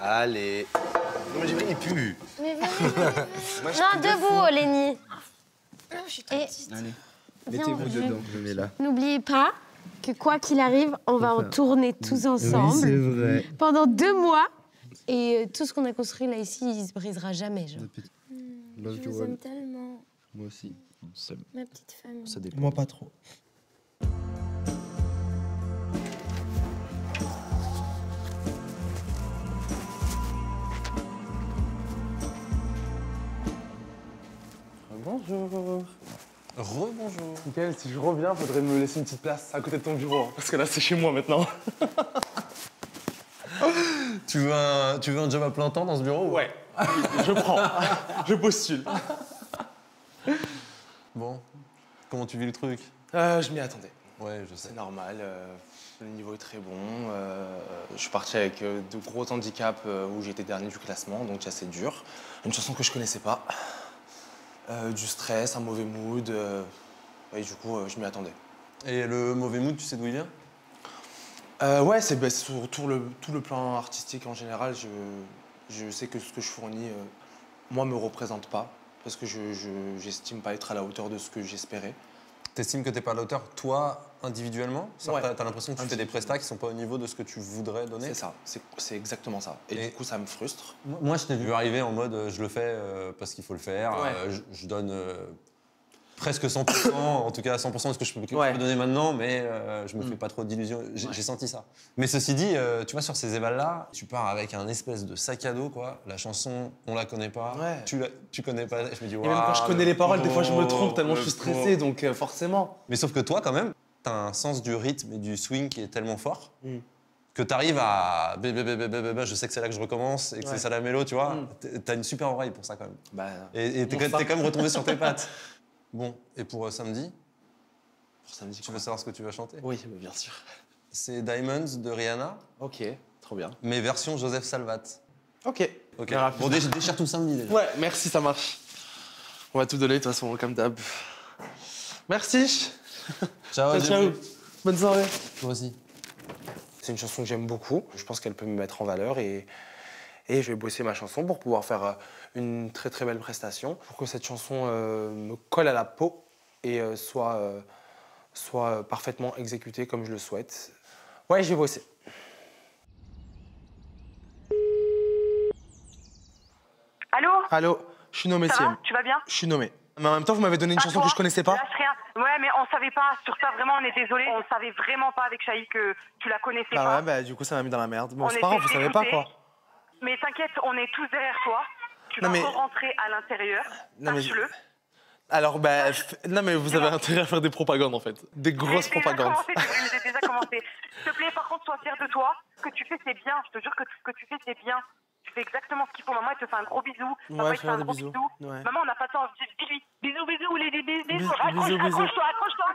[SPEAKER 6] Allez. Non, mais Djibril, il pue.
[SPEAKER 7] Mais
[SPEAKER 11] Non, debout, Lénie.
[SPEAKER 7] Non, je suis trop petite.
[SPEAKER 9] Allez,
[SPEAKER 11] Viens,
[SPEAKER 9] mettez-vous
[SPEAKER 11] je-
[SPEAKER 9] dedans. Je mets là.
[SPEAKER 11] N'oubliez pas que quoi qu'il arrive, on va en tourner tous ensemble
[SPEAKER 16] Oui, c'est vrai.
[SPEAKER 11] pendant 2 mois. Et tout ce qu'on a construit là ici, il se brisera jamais. Genre.
[SPEAKER 9] Love
[SPEAKER 7] Je
[SPEAKER 9] you
[SPEAKER 7] vous
[SPEAKER 9] all.
[SPEAKER 7] aime tellement.
[SPEAKER 9] Moi aussi.
[SPEAKER 7] Ma petite famille.
[SPEAKER 9] Ça dépend.
[SPEAKER 16] Moi, pas trop.
[SPEAKER 2] Bonjour.
[SPEAKER 18] Rebonjour.
[SPEAKER 2] Mickaël, si je reviens, faudrait me laisser une petite place à côté de ton bureau, hein, parce que là, c'est chez moi maintenant.
[SPEAKER 18] Tu veux un job à plein temps dans ce bureau?
[SPEAKER 2] Ouais, je prends. Je postule.
[SPEAKER 18] Bon, comment tu vis le truc?
[SPEAKER 6] Je m'y attendais.
[SPEAKER 18] Ouais, je sais.
[SPEAKER 6] C'est normal. Le niveau est très bon. Je suis parti avec de gros handicaps où j'étais dernier du classement, donc c'est assez dur. Une chanson que je connaissais pas. Du stress, un mauvais mood. Et du coup, je m'y attendais.
[SPEAKER 18] Et le mauvais mood, tu sais d'où il vient?
[SPEAKER 6] Ouais, c'est sur tout le plan artistique en général. Je sais que ce que je fournis, moi, me représente pas. Parce que j'estime pas être à la hauteur de ce que j'espérais.
[SPEAKER 18] T'estimes que t'es pas à la hauteur, toi, individuellement?
[SPEAKER 6] Ouais.
[SPEAKER 18] T'as l'impression que tu fais des prestats qui sont pas au niveau de ce que tu voudrais donner?
[SPEAKER 6] C'est ça, c'est exactement ça. Et du coup, ça me frustre.
[SPEAKER 18] Moi, je t'ai vu arriver en mode je le fais parce qu'il faut le faire.
[SPEAKER 6] Ouais.
[SPEAKER 18] Je donne presque 100%, en tout cas 100% de ce que je peux donner maintenant, mais je me fais pas trop d'illusions. J'ai senti ça. Mais ceci dit, tu vois, sur ces évals-là, tu pars avec un espèce de sac à dos, quoi. La chanson, on la connaît pas.
[SPEAKER 6] Ouais.
[SPEAKER 18] Tu connais pas. Je me dis,
[SPEAKER 6] Et même quand je connais les paroles, des fois, je me trompe tellement je suis stressé, donc forcément.
[SPEAKER 18] Mais sauf que toi, quand même, t'as un sens du rythme et du swing qui est tellement fort que t'arrives à... Je sais que c'est là que je recommence et que c'est ça la mélo, tu vois. T'as une super oreille pour ça, quand même.
[SPEAKER 6] Bah,
[SPEAKER 18] et t'es quand même retombé sur tes pattes. Bon, et pour samedi?
[SPEAKER 6] Pour samedi,
[SPEAKER 18] tu veux savoir ce que tu vas chanter?
[SPEAKER 6] Oui, bien sûr.
[SPEAKER 18] C'est Diamonds de Rihanna.
[SPEAKER 6] Ok, trop bien.
[SPEAKER 18] Mais version Joseph Salvat.
[SPEAKER 6] Ok.
[SPEAKER 18] Bon, déchire tout samedi déjà.
[SPEAKER 6] Ouais, merci, ça marche. On va tout donner de toute façon, comme d'hab. Merci.
[SPEAKER 18] Ciao.
[SPEAKER 6] Ciao. Bonne soirée.
[SPEAKER 18] Toi aussi.
[SPEAKER 6] C'est une chanson que j'aime beaucoup. Je pense qu'elle peut me mettre en valeur et je vais bosser ma chanson pour pouvoir faire une très très belle prestation, pour que cette chanson me colle à la peau et soit parfaitement exécutée comme je le souhaite. Ouais, je vais bosser.
[SPEAKER 19] Allô?
[SPEAKER 2] Allô, je suis nommé
[SPEAKER 19] Ça
[SPEAKER 2] Siem.
[SPEAKER 19] va? Tu vas bien?
[SPEAKER 2] Je suis nommé. Mais en même temps, vous m'avez donné une chanson que je connaissais pas.
[SPEAKER 19] Lâche rien. Ouais, mais on savait pas. Sur ça, vraiment, on est désolé. On savait vraiment pas avec Chahi que tu la connaissais
[SPEAKER 2] Bah
[SPEAKER 19] pas.
[SPEAKER 2] ouais, bah du coup, ça m'a mis dans la merde. Bon,
[SPEAKER 19] On
[SPEAKER 2] c'est pas grave, vous
[SPEAKER 19] était
[SPEAKER 2] savez pas
[SPEAKER 19] dégoûtés.
[SPEAKER 2] quoi.
[SPEAKER 19] Mais t'inquiète, on est tous derrière toi. Tu
[SPEAKER 2] Non,
[SPEAKER 19] vas
[SPEAKER 2] mais-
[SPEAKER 19] rentrer à l'intérieur.
[SPEAKER 2] Non, mais-
[SPEAKER 19] Sache-le.
[SPEAKER 2] Alors, bah, non, mais vous avez intérêt à faire des propagandes en fait. Des grosses propagandes.
[SPEAKER 19] J'ai déjà commencé. S'il te plaît, par contre, sois fier de toi. Ce que tu fais, c'est bien. Je te jure que ce que tu fais, c'est bien. Tu fais exactement ce qu'il faut. Maman, elle te fait un gros bisou.
[SPEAKER 2] Ouais,
[SPEAKER 19] Papa, il te fait
[SPEAKER 2] faire
[SPEAKER 19] un
[SPEAKER 2] des
[SPEAKER 19] gros
[SPEAKER 2] bisous.
[SPEAKER 19] bisou.
[SPEAKER 2] Ouais.
[SPEAKER 19] Maman, on n'a pas le temps. Dis-lui. Bisous, bisous, les bisous.
[SPEAKER 2] Bisous,
[SPEAKER 19] Accroche-toi,
[SPEAKER 2] bisous.
[SPEAKER 19] accroche-toi.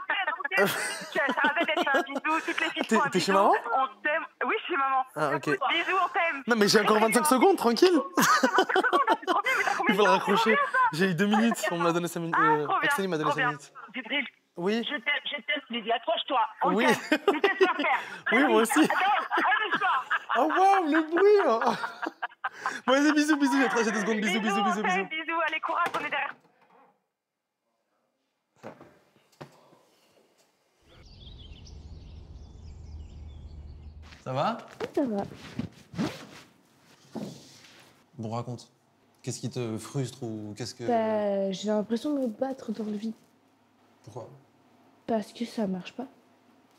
[SPEAKER 19] Ça arrête d'être un bisou. Toutes les filles font un
[SPEAKER 2] T'es chez
[SPEAKER 19] bisou.
[SPEAKER 2] maman?
[SPEAKER 19] On t'aime. Oui, chez maman.
[SPEAKER 2] Ah, ok.
[SPEAKER 19] Bisous, on t'aime.
[SPEAKER 2] Non, mais j'ai encore 25 secondes, tranquille. Il faut le raccrocher. J'ai eu 2 minutes. On m'a donné 5 minutes. Axel, il m'a donné 5 minutes.
[SPEAKER 19] Jibril,
[SPEAKER 2] Oui.
[SPEAKER 19] je t'aime, Lydie. Accroche-toi. On
[SPEAKER 2] Oui.
[SPEAKER 19] t'aime. Je te faire faire.
[SPEAKER 2] Oui, moi aussi.
[SPEAKER 19] Attends, amuse-toi.
[SPEAKER 2] Oh waouh, le bruit.
[SPEAKER 18] Vas-y, bisous, bisous, j'ai 2 secondes, bisous, bisous, bisous,
[SPEAKER 19] Raphaël,
[SPEAKER 18] bisous.
[SPEAKER 19] bisous, allez, courage, on est derrière.
[SPEAKER 18] Ça va?
[SPEAKER 10] Ça va.
[SPEAKER 18] Bon, raconte. Qu'est-ce qui te frustre ou qu'est-ce que...
[SPEAKER 10] Bah, j'ai l'impression de me battre dans le vide.
[SPEAKER 18] Pourquoi?
[SPEAKER 10] Parce que ça marche pas.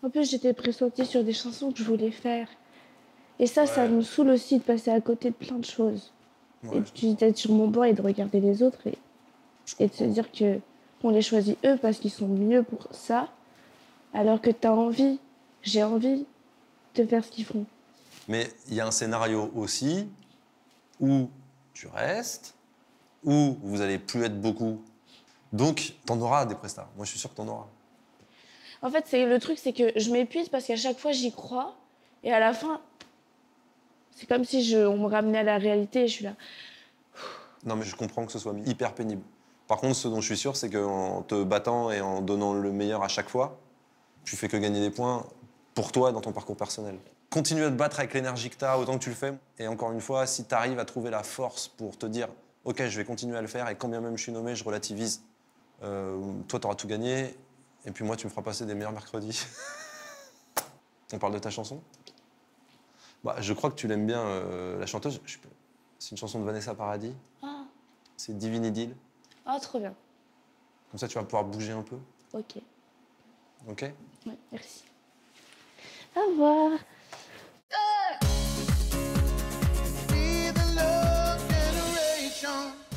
[SPEAKER 10] En plus, j'étais pressentie sur des chansons que je voulais faire. Et ça me saoule aussi de passer à côté de plein de choses.
[SPEAKER 18] Ouais.
[SPEAKER 10] Et d'être sur mon banc et de regarder les autres et de se dire que on les choisit eux parce qu'ils sont mieux pour ça, alors que j'ai envie de faire ce qu'ils font.
[SPEAKER 18] Mais il y a un scénario aussi où tu restes, où vous allez plus être beaucoup. Donc, t'en auras des prestats. Moi, je suis sûr que t'en auras.
[SPEAKER 10] En fait, le truc, c'est que je m'épuise parce qu'à chaque fois, j'y crois. Et à la fin, c'est comme si on me ramenait à la réalité et je suis là.
[SPEAKER 18] Non, mais je comprends que ce soit hyper pénible. Par contre, ce dont je suis sûr, c'est qu'en te battant et en donnant le meilleur à chaque fois, tu fais que gagner des points pour toi et dans ton parcours personnel. Continue à te battre avec l'énergie que tu as autant que tu le fais. Et encore une fois, si tu arrives à trouver la force pour te dire « Ok, je vais continuer à le faire et quand bien même je suis nommé, je relativise. Toi, tu auras tout gagné et puis moi, tu me feras passer des meilleurs mercredis. » On parle de ta chanson? Bah, je crois que tu l'aimes bien, la chanteuse. C'est une chanson de Vanessa Paradis.
[SPEAKER 10] Ah,
[SPEAKER 18] C'est Divine Idylle.
[SPEAKER 10] trop bien.
[SPEAKER 18] Comme ça, tu vas pouvoir bouger un peu.
[SPEAKER 10] Ok.
[SPEAKER 18] Ok?
[SPEAKER 10] Ouais, merci. Au revoir.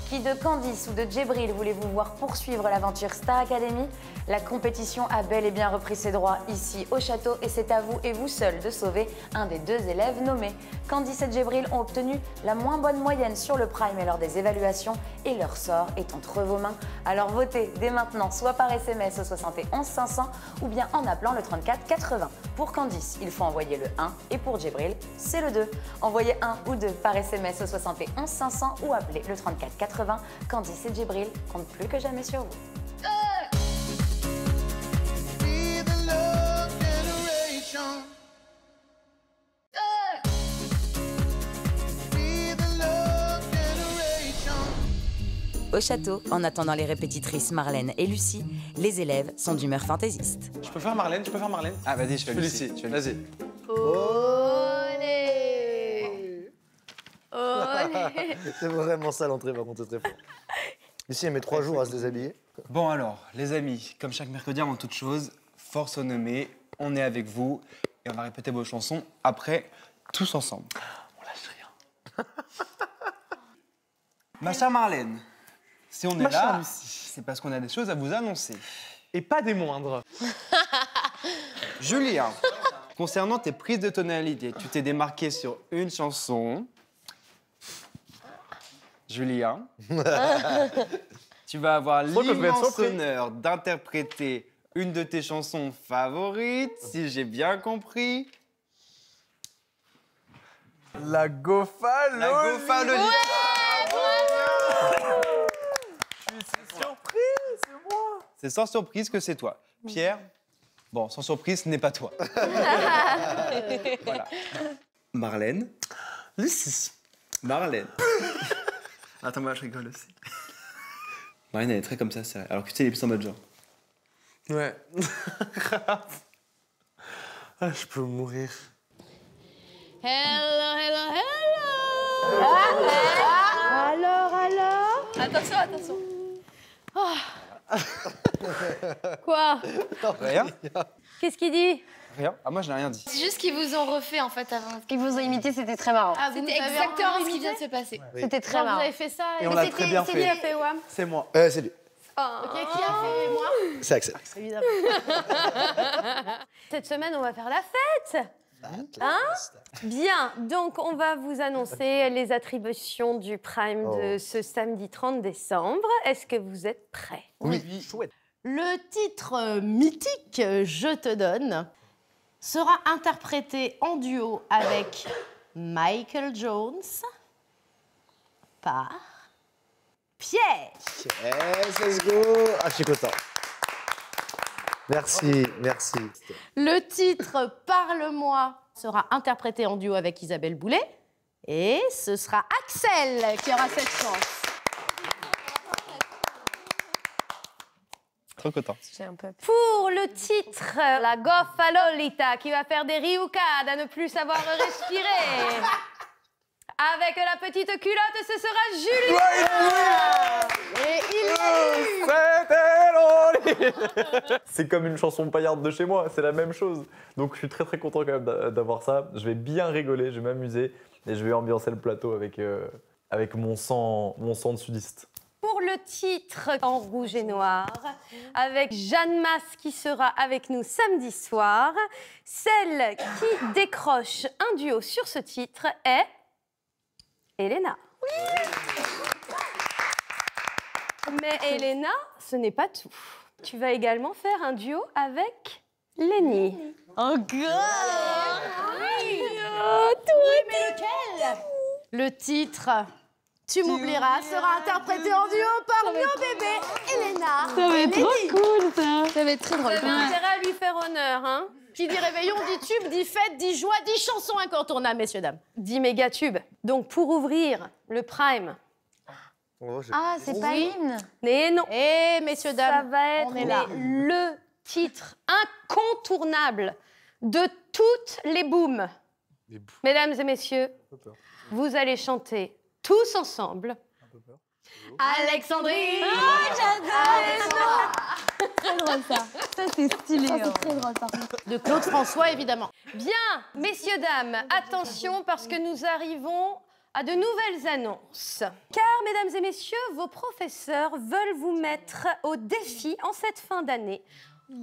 [SPEAKER 1] Qui de Candice ou de Djibril voulez-vous voir poursuivre l'aventure Star Academy? La compétition a bel et bien repris ses droits ici au château et c'est à vous et vous seul de sauver un des 2 élèves nommés. Candice et Djibril ont obtenu la moins bonne moyenne sur le prime et lors des évaluations et leur sort est entre vos mains. Alors votez dès maintenant, soit par SMS au 71 500 ou bien en appelant le 34 80. Pour Candice, il faut envoyer le 1 et pour Djibril, c'est le 2. Envoyez 1 ou 2 par SMS au 71 500 ou appelez le 34 80. Candice et Djibril comptent plus que jamais sur vous.
[SPEAKER 14] Au château, en attendant les répétitrices Marlène et Lucie, les élèves sont d'humeur fantaisiste.
[SPEAKER 6] Je peux faire Marlène?
[SPEAKER 8] Ah, vas-y, je fais
[SPEAKER 6] Lucie. Vas-y.
[SPEAKER 7] Olé. Olé.
[SPEAKER 16] C'est vraiment ça l'entrée, par contre, c'est très fort. Lucie, elle met 3 jours à se déshabiller.
[SPEAKER 17] Bon alors, les amis, comme chaque mercredi avant toute chose, force au nommé, on est avec vous et on va répéter vos chansons après, tous ensemble.
[SPEAKER 6] On lâche rien.
[SPEAKER 17] Ma chère Marlène, si on est
[SPEAKER 6] Ma chère
[SPEAKER 17] là,
[SPEAKER 6] Lucie.
[SPEAKER 17] c'est parce qu'on a des choses à vous annoncer.
[SPEAKER 6] Et pas des moindres.
[SPEAKER 17] Julien, concernant tes prises de tonalité, tu t'es démarqué sur une chanson. Julien, tu vas avoir l'immense honneur d'interpréter une de tes chansons favorites, si j'ai bien compris.
[SPEAKER 6] La Gofaloli.
[SPEAKER 17] La Gofaloli.
[SPEAKER 6] C'est surprise, c'est moi.
[SPEAKER 17] C'est sans surprise que c'est toi. Pierre, bon, sans surprise, ce n'est pas toi. Voilà. Marlène.
[SPEAKER 6] Lucie.
[SPEAKER 17] Marlène. Attends, moi, je rigole aussi. Marlène, elle est très comme ça, c'est vrai. Alors que tu sais, elle est plus en mode genre.
[SPEAKER 6] Ouais. Grave. Ah, je peux mourir.
[SPEAKER 7] Hello, hello, hello.
[SPEAKER 10] Alors
[SPEAKER 7] Attention, attention. Quoi?
[SPEAKER 17] Rien.
[SPEAKER 7] Qu'est-ce qu'il dit?
[SPEAKER 17] Rien. Ah, moi, je n'ai rien dit.
[SPEAKER 7] C'est juste qu'ils vous ont refait en fait avant.
[SPEAKER 11] Qu'ils vous ont imité, c'était très marrant.
[SPEAKER 7] Ah, c'était exactement ce qui vient de se passer.
[SPEAKER 11] Oui. C'était très
[SPEAKER 7] Genre,
[SPEAKER 11] marrant.
[SPEAKER 7] Vous avez fait ça
[SPEAKER 6] Et on l'a très bien fait.
[SPEAKER 7] C'est qui a fait WAM?
[SPEAKER 6] C'est moi.
[SPEAKER 16] C'est lui.
[SPEAKER 7] Ok, qui a fait moi?
[SPEAKER 16] C'est Axel.
[SPEAKER 7] Évidemment. Cette semaine, on va faire la fête. Hein? Bien, donc on va vous annoncer les attributions du Prime de ce samedi 30 décembre. Est-ce que vous êtes prêts?
[SPEAKER 6] Oui. Chouette.
[SPEAKER 20] Le titre mythique Je te donne sera interprété en duo avec Michael Jones par Pierre.
[SPEAKER 16] Yes, let's go. Ah, je suis content. Merci, merci.
[SPEAKER 20] Le titre Parle-moi sera interprété en duo avec Isabelle Boulay. Et ce sera Axel qui aura cette chance.
[SPEAKER 8] Trop content.
[SPEAKER 20] Pour le titre, la goffa Lolita qui va faire des riucades à ne plus savoir respirer. Avec la petite culotte, ce sera Julien. Et il l'a eu.
[SPEAKER 8] C'est comme une chanson paillarde de chez moi, c'est la même chose. Donc je suis très très content quand même d'avoir ça. Je vais bien rigoler, je vais m'amuser et je vais ambiancer le plateau avec mon sang de sudiste.
[SPEAKER 20] Pour le titre en rouge et noir, avec Jeanne Masse qui sera avec nous samedi soir, celle qui décroche un duo sur ce titre est Elena. Mais Elena, ce n'est pas tout. Tu vas également faire un duo avec Lenny. Encore. Mais lequel? Le titre Tu m'oublieras sera interprété en duo par nos bébés Elena.
[SPEAKER 4] Ça va
[SPEAKER 20] et
[SPEAKER 4] être trop
[SPEAKER 20] Lenny.
[SPEAKER 4] cool, ça. Ça va être très
[SPEAKER 20] Vous
[SPEAKER 4] drôle.
[SPEAKER 20] avez intérêt à lui faire honneur, hein. Qui dit réveillon, dit tube, dit fête, dit joie, dit chanson incontournable, messieurs, dames. Dit méga tube. Donc, pour ouvrir le prime.
[SPEAKER 11] Ah, c'est pas une.
[SPEAKER 20] Mais non. Et messieurs, dames,
[SPEAKER 11] Ça va être
[SPEAKER 20] on est là. Le titre incontournable de toutes les booms. Mesdames et messieurs, vous allez chanter tous ensemble. Alexandrie.
[SPEAKER 4] j'adore. Très drôle, ça. Ça, c'est stylé. Ça, c'est très drôle, ça.
[SPEAKER 20] De Claude François, évidemment. Bien, messieurs, dames, attention parce que nous arrivons à de nouvelles annonces. Car, mesdames et messieurs, vos professeurs veulent vous mettre au défi en cette fin d'année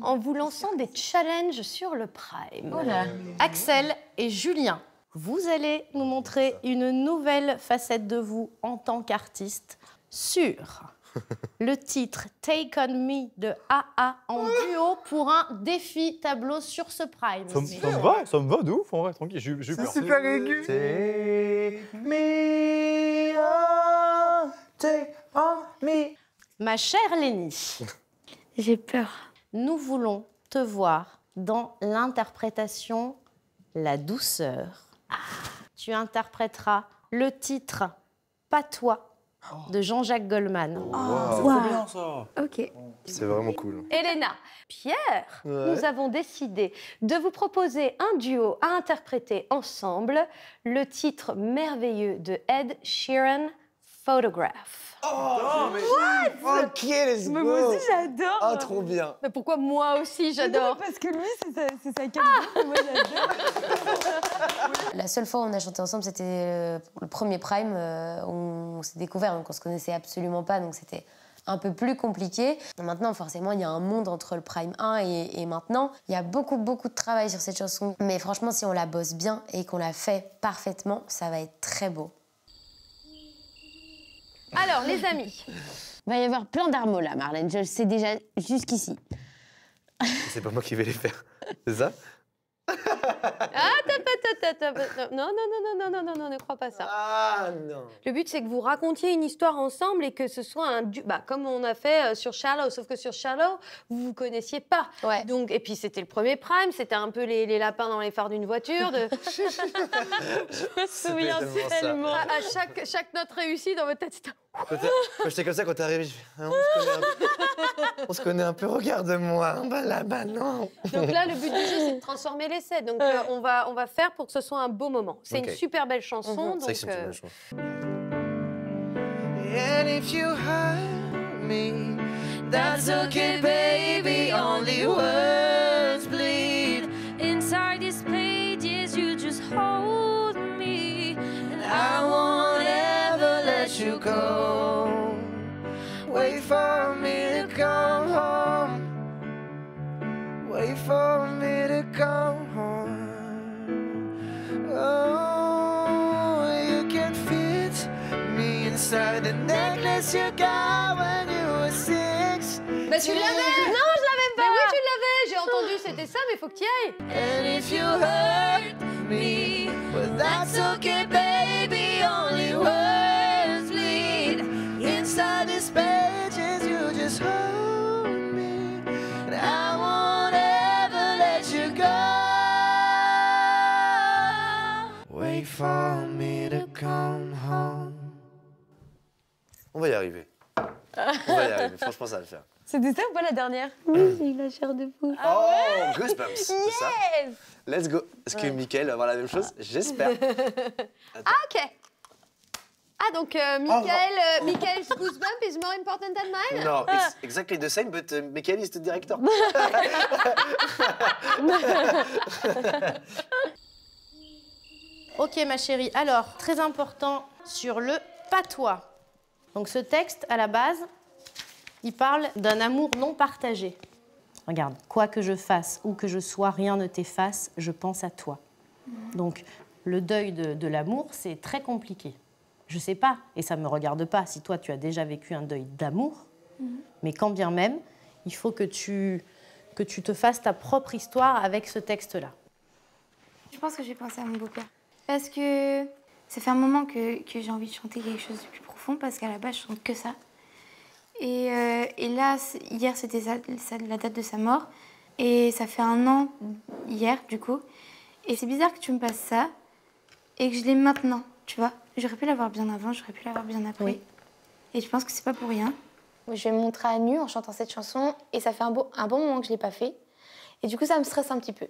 [SPEAKER 20] en vous lançant des challenges sur le Prime.
[SPEAKER 4] Oh là.
[SPEAKER 20] Axel et Julien, vous allez nous montrer une nouvelle facette de vous en tant qu'artiste sur le titre Take On Me de AA en duo pour un défi tableau sur ce Prime.
[SPEAKER 8] Ça me va de ouf, en vrai, tranquille. J'ai eu peur.
[SPEAKER 16] super aigu.
[SPEAKER 8] Take
[SPEAKER 16] me on, take on me.
[SPEAKER 20] Ma chère Lenny,
[SPEAKER 10] J'ai peur.
[SPEAKER 20] nous voulons te voir dans l'interprétation La douceur. Tu interpréteras le titre Patois de Jean-Jacques Goldman.
[SPEAKER 16] C'est trop bien ça.
[SPEAKER 10] Ok.
[SPEAKER 16] C'est vraiment cool.
[SPEAKER 20] Elena, Pierre,
[SPEAKER 16] Ouais.
[SPEAKER 20] nous avons décidé de vous proposer un duo à interpréter ensemble le titre merveilleux de Ed Sheeran, Photograph.
[SPEAKER 16] Ok, let's go.
[SPEAKER 4] Mais moi aussi, j'adore.
[SPEAKER 16] Ah, trop bien.
[SPEAKER 20] Mais pourquoi moi aussi j'adore?
[SPEAKER 4] Parce que lui, c'est sa qualité. Moi, j'adore.
[SPEAKER 11] La seule fois où on a chanté ensemble, c'était le premier Prime où on s'est découvert, donc on se connaissait absolument pas, donc c'était un peu plus compliqué. Maintenant, forcément, il y a un monde entre le Prime 1 et maintenant. Il y a beaucoup de travail sur cette chanson, mais franchement, si on la bosse bien et qu'on la fait parfaitement, ça va être très beau.
[SPEAKER 20] Alors, les amis.
[SPEAKER 4] Il va y avoir plein d'armots là, Marlène. Je le sais déjà jusqu'ici.
[SPEAKER 16] C'est pas moi qui vais les faire. C'est ça?
[SPEAKER 20] Non, ne crois pas ça.
[SPEAKER 16] Ah non.
[SPEAKER 20] Le but, c'est que vous racontiez une histoire ensemble et que ce soit un... comme on a fait sur Shallow, sauf que sur Shallow, vous vous connaissiez pas.
[SPEAKER 11] Ouais.
[SPEAKER 20] Donc, et puis, c'était le premier Prime, c'était un peu les lapins dans les phares d'une voiture. Je me souviens
[SPEAKER 16] tellement ça.
[SPEAKER 20] à chaque note réussie dans votre tête, c'était...
[SPEAKER 16] Quand j'étais comme ça, quand t'es arrivé, je fais, ah, on se connaît un peu, regarde-moi. Bah là-bas, non.
[SPEAKER 20] Donc là, le but du jeu, c'est de transformer l'essai. Donc, on va faire pour que ce soit un beau moment. C'est
[SPEAKER 16] Ok.
[SPEAKER 20] une super belle chanson.
[SPEAKER 16] C'est vrai que c'est une
[SPEAKER 20] donc,
[SPEAKER 16] belle chanson.
[SPEAKER 13] And if you hurt me, that's okay, baby. Only words bleed inside these pages. You just hold me, and I won't ever let you go. Wait for me to come home. Wait for me to come home. Oh, you can fit me inside the necklace you got when you were 6.
[SPEAKER 20] Bah, tu l'avais! Non, je l'avais pas! Mais oui, tu l'avais! J'ai entendu, c'était ça, mais faut que tu y ailles!
[SPEAKER 13] And if you hurt me, well, that's okay, baby. Only words bleed inside these pages. You just hold me, and I won't ever let you go. Wait for me to come home.
[SPEAKER 16] On va y arriver. On va y arriver, franchement, ça va le faire.
[SPEAKER 20] C'était ça ou pas la dernière?
[SPEAKER 10] Oui, j'ai eu la chair de poule.
[SPEAKER 16] Oh, Goosebumps, c'est ça.
[SPEAKER 20] Yes!
[SPEAKER 16] Let's go. Est-ce que Mickaël va avoir la même chose? J'espère.
[SPEAKER 20] Ah, ok. Ah, donc Michael's goosebump is more important than mine?
[SPEAKER 16] No, it's exactly the same, but Mickaël is the director.
[SPEAKER 20] Ok, ma chérie. Alors, très important sur le patois. Donc, ce texte, à la base, il parle d'un amour non partagé. Regarde, quoi que je fasse, où que je sois, rien ne t'efface, je pense à toi. Donc, le deuil de l'amour, c'est très compliqué. Je sais pas, et ça me regarde pas, si toi, tu as déjà vécu un deuil d'amour, mais quand bien même, il faut que tu te fasses ta propre histoire avec ce texte-là.
[SPEAKER 7] Je pense que je vais penser à mon beau-père. Parce que ça fait un moment que j'ai envie de chanter quelque chose de plus profond, parce qu'à la base, je chante que ça. Et là, hier, c'était la date de sa mort. Et ça fait 1 an hier, du coup. Et c'est bizarre que tu me passes ça et que je l'ai maintenant, tu vois. J'aurais pu l'avoir bien avant, j'aurais pu l'avoir bien après. Oui. Et je pense que c'est pas pour rien. Je vais me montrer à nu en chantant cette chanson. Et ça fait un bon moment que je l'ai pas fait. Et du coup, ça me stresse un petit peu.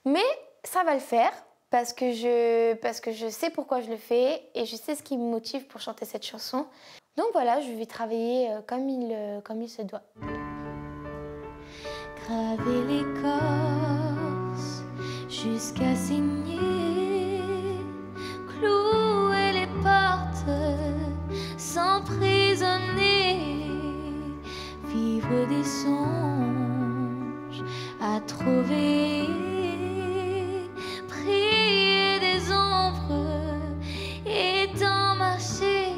[SPEAKER 7] Mais ça va le faire. Parce que je sais pourquoi je le fais et je sais ce qui me motive pour chanter cette chanson. Donc voilà, je vais travailler comme il se doit.
[SPEAKER 12] Graver l'écorce jusqu'à saigner, clouer les portes, s'emprisonner, vivre des songes à trouver. Prier des ombres et t'en marcher.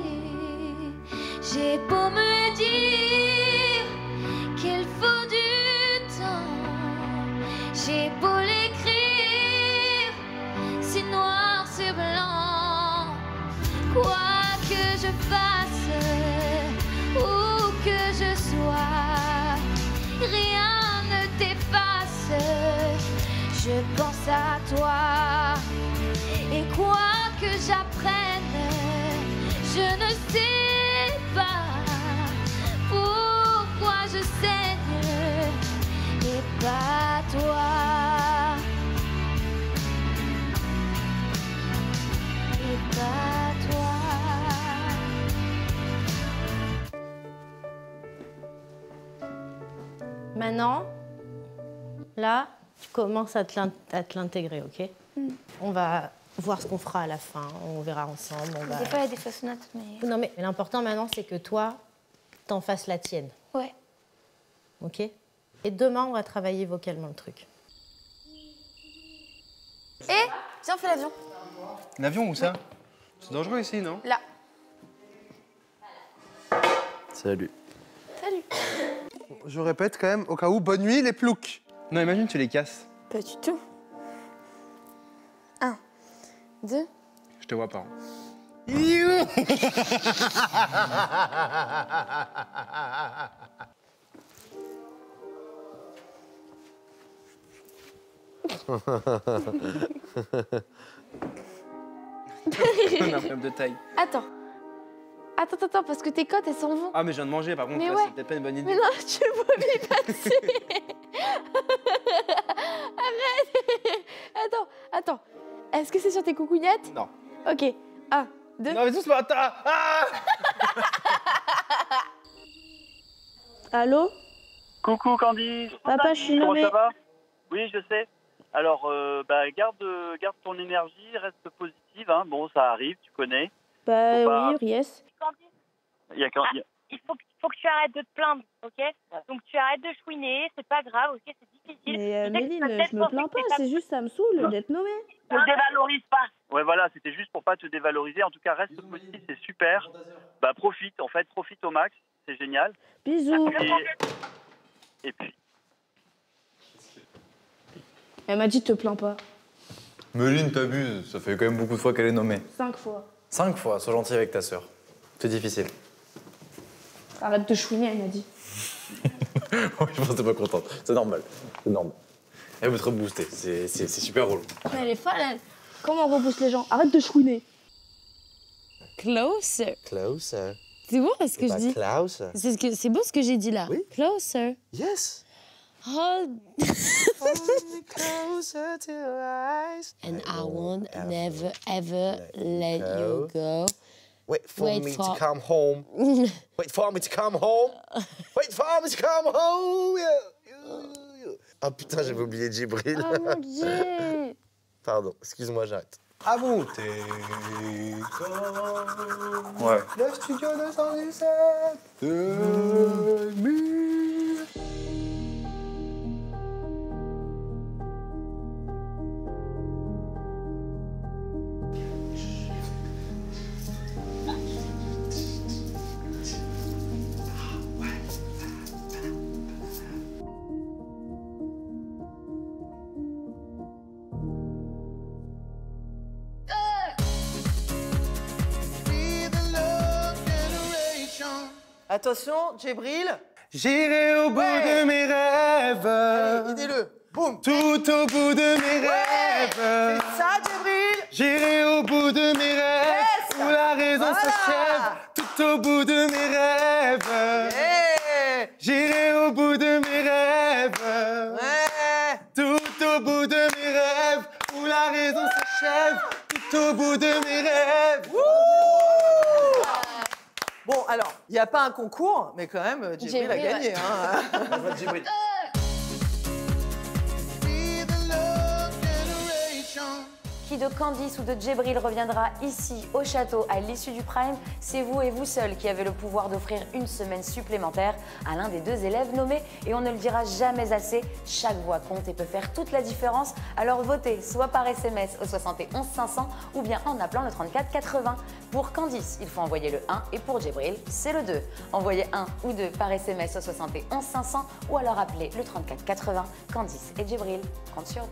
[SPEAKER 12] J'ai beau me dire qu'il faut du temps, j'ai beau l'écrire, c'est noir, c'est blanc. Quoi que je fasse, où que je sois, rien ne t'efface. Je pense à toi et quoi que j'apprenne, je ne sais pas pourquoi je saigne et pas toi. Et pas toi.
[SPEAKER 20] Maintenant, là, tu commences à te l'intégrer, ok? On va voir ce qu'on fera à la fin, on verra ensemble.
[SPEAKER 7] Des fois, il y a des fausses notes, mais...
[SPEAKER 20] Non, mais l'important maintenant, c'est que toi, t'en fasses la tienne.
[SPEAKER 7] Ouais.
[SPEAKER 20] Ok? Et demain, on va travailler vocalement le truc.
[SPEAKER 7] Et viens, on fait l'avion.
[SPEAKER 9] L'avion, où ça? C'est dangereux ici, non?
[SPEAKER 7] Là.
[SPEAKER 16] Salut.
[SPEAKER 7] Salut.
[SPEAKER 2] Je répète quand même, au cas où, bonne nuit les ploucs.
[SPEAKER 9] Non, imagine, tu les casses.
[SPEAKER 7] Pas du tout. 1, 2.
[SPEAKER 9] Je te vois pas. On a un problème de taille.
[SPEAKER 7] Attends, parce que tes côtes, elles s'en vont.
[SPEAKER 9] Ah, mais je viens de manger, par contre,
[SPEAKER 7] Mais
[SPEAKER 9] là,
[SPEAKER 7] ouais.
[SPEAKER 9] c'est peut-être pas une bonne idée.
[SPEAKER 7] Mais non, tu vomis passer. Arrête. Attends. Est-ce que c'est sur tes coucougnettes?
[SPEAKER 9] Non.
[SPEAKER 7] Ok, 1, 2.
[SPEAKER 9] Non, mais doucement, attends. Ah.
[SPEAKER 10] Allô?
[SPEAKER 21] Coucou Candice.
[SPEAKER 10] Papa, je suis
[SPEAKER 21] Comment
[SPEAKER 10] nommée.
[SPEAKER 21] ça va? Oui, je sais. Alors, garde ton énergie, reste positive. Hein. Bon, ça arrive, tu connais.
[SPEAKER 10] Bah
[SPEAKER 21] Faut pas-
[SPEAKER 10] oui, yes.
[SPEAKER 21] Il y a quand- il y a-
[SPEAKER 19] Il faut que tu arrêtes de te plaindre, ok? Donc tu arrêtes de chouiner, c'est pas grave, ok? C'est difficile.
[SPEAKER 10] Mais
[SPEAKER 19] Je sais que
[SPEAKER 10] Méline,
[SPEAKER 19] tu peux peut-être
[SPEAKER 10] je me
[SPEAKER 19] penser
[SPEAKER 10] plains
[SPEAKER 19] que
[SPEAKER 10] pas,
[SPEAKER 19] c'est
[SPEAKER 10] c'est juste ça me saoule d'être nommée.
[SPEAKER 19] Ne te dévalorise pas.
[SPEAKER 21] Ouais, voilà, c'était juste pour pas te dévaloriser. En tout cas, reste positif, c'est super. Bah, profite au max, c'est génial.
[SPEAKER 10] Bisous.
[SPEAKER 21] Et puis,
[SPEAKER 10] Elle m'a dit te plains pas.
[SPEAKER 8] Méline, t'abuses, ça fait quand même beaucoup de fois qu'elle est nommée.
[SPEAKER 10] 5 fois.
[SPEAKER 8] 5 fois, sois gentil avec ta sœur. C'est difficile.
[SPEAKER 10] Arrête de chouiner, elle m'a dit.
[SPEAKER 8] Oui, je pense que t'es pas contente. C'est normal. C'est normal. Elle veut te rebooster. C'est super drôle.
[SPEAKER 10] Mais elle est folle, elle. Comment on repousse les gens? Arrête de chouiner.
[SPEAKER 11] Closer.
[SPEAKER 16] Closer.
[SPEAKER 11] C'est beau ce que je dis.
[SPEAKER 16] Closer.
[SPEAKER 11] C'est beau ce que j'ai dit là.
[SPEAKER 16] Oui.
[SPEAKER 11] Closer.
[SPEAKER 16] Yes.
[SPEAKER 11] Hold.
[SPEAKER 16] Me closer to your eyes.
[SPEAKER 11] And I won't never ever let you go.
[SPEAKER 16] Wait for
[SPEAKER 11] Wait
[SPEAKER 16] me
[SPEAKER 11] for-
[SPEAKER 16] to come home. Wait for me to come home. Wait for me to come home. Oh putain, j'avais oublié Djibril.
[SPEAKER 11] Oh mon Dieu.
[SPEAKER 16] Pardon, excuse-moi, j'arrête.
[SPEAKER 18] À monter.
[SPEAKER 16] Ouais.
[SPEAKER 18] Le studio 217 2000.
[SPEAKER 5] Attention, Djibril.
[SPEAKER 2] J'irai au bout de mes rêves.
[SPEAKER 5] Allez, aidez-le. Boum.
[SPEAKER 2] Tout au bout de mes rêves.
[SPEAKER 5] C'est ça, Djibril.
[SPEAKER 2] J'irai au bout de mes rêves.
[SPEAKER 5] Yes.
[SPEAKER 2] Où la raison
[SPEAKER 5] Voilà.
[SPEAKER 2] s'achève. Tout au bout de mes rêves.
[SPEAKER 5] Yeah.
[SPEAKER 2] J'irai au bout de mes rêves.
[SPEAKER 5] Ouais.
[SPEAKER 2] Tout au bout de mes rêves. Où la raison s'achève. Tout au bout de mes rêves.
[SPEAKER 5] Bon, alors, il n'y a pas un concours, mais quand même, Djibril a
[SPEAKER 11] Djibril,
[SPEAKER 5] gagné.
[SPEAKER 11] ouais.
[SPEAKER 5] Hein.
[SPEAKER 16] Djibril.
[SPEAKER 1] Qui de Candice ou de Djibril reviendra ici au château à l'issue du Prime? C'est vous et vous seul qui avez le pouvoir d'offrir une semaine supplémentaire à l'un des 2 élèves nommés. Et on ne le dira jamais assez, chaque voix compte et peut faire toute la différence. Alors votez soit par SMS au 71 500 ou bien en appelant le 34 80. Pour Candice, il faut envoyer le 1 et pour Djibril, c'est le 2. Envoyez 1 ou 2 par SMS au 71 500 ou alors appelez le 34 80. Candice et Djibril comptent sur vous.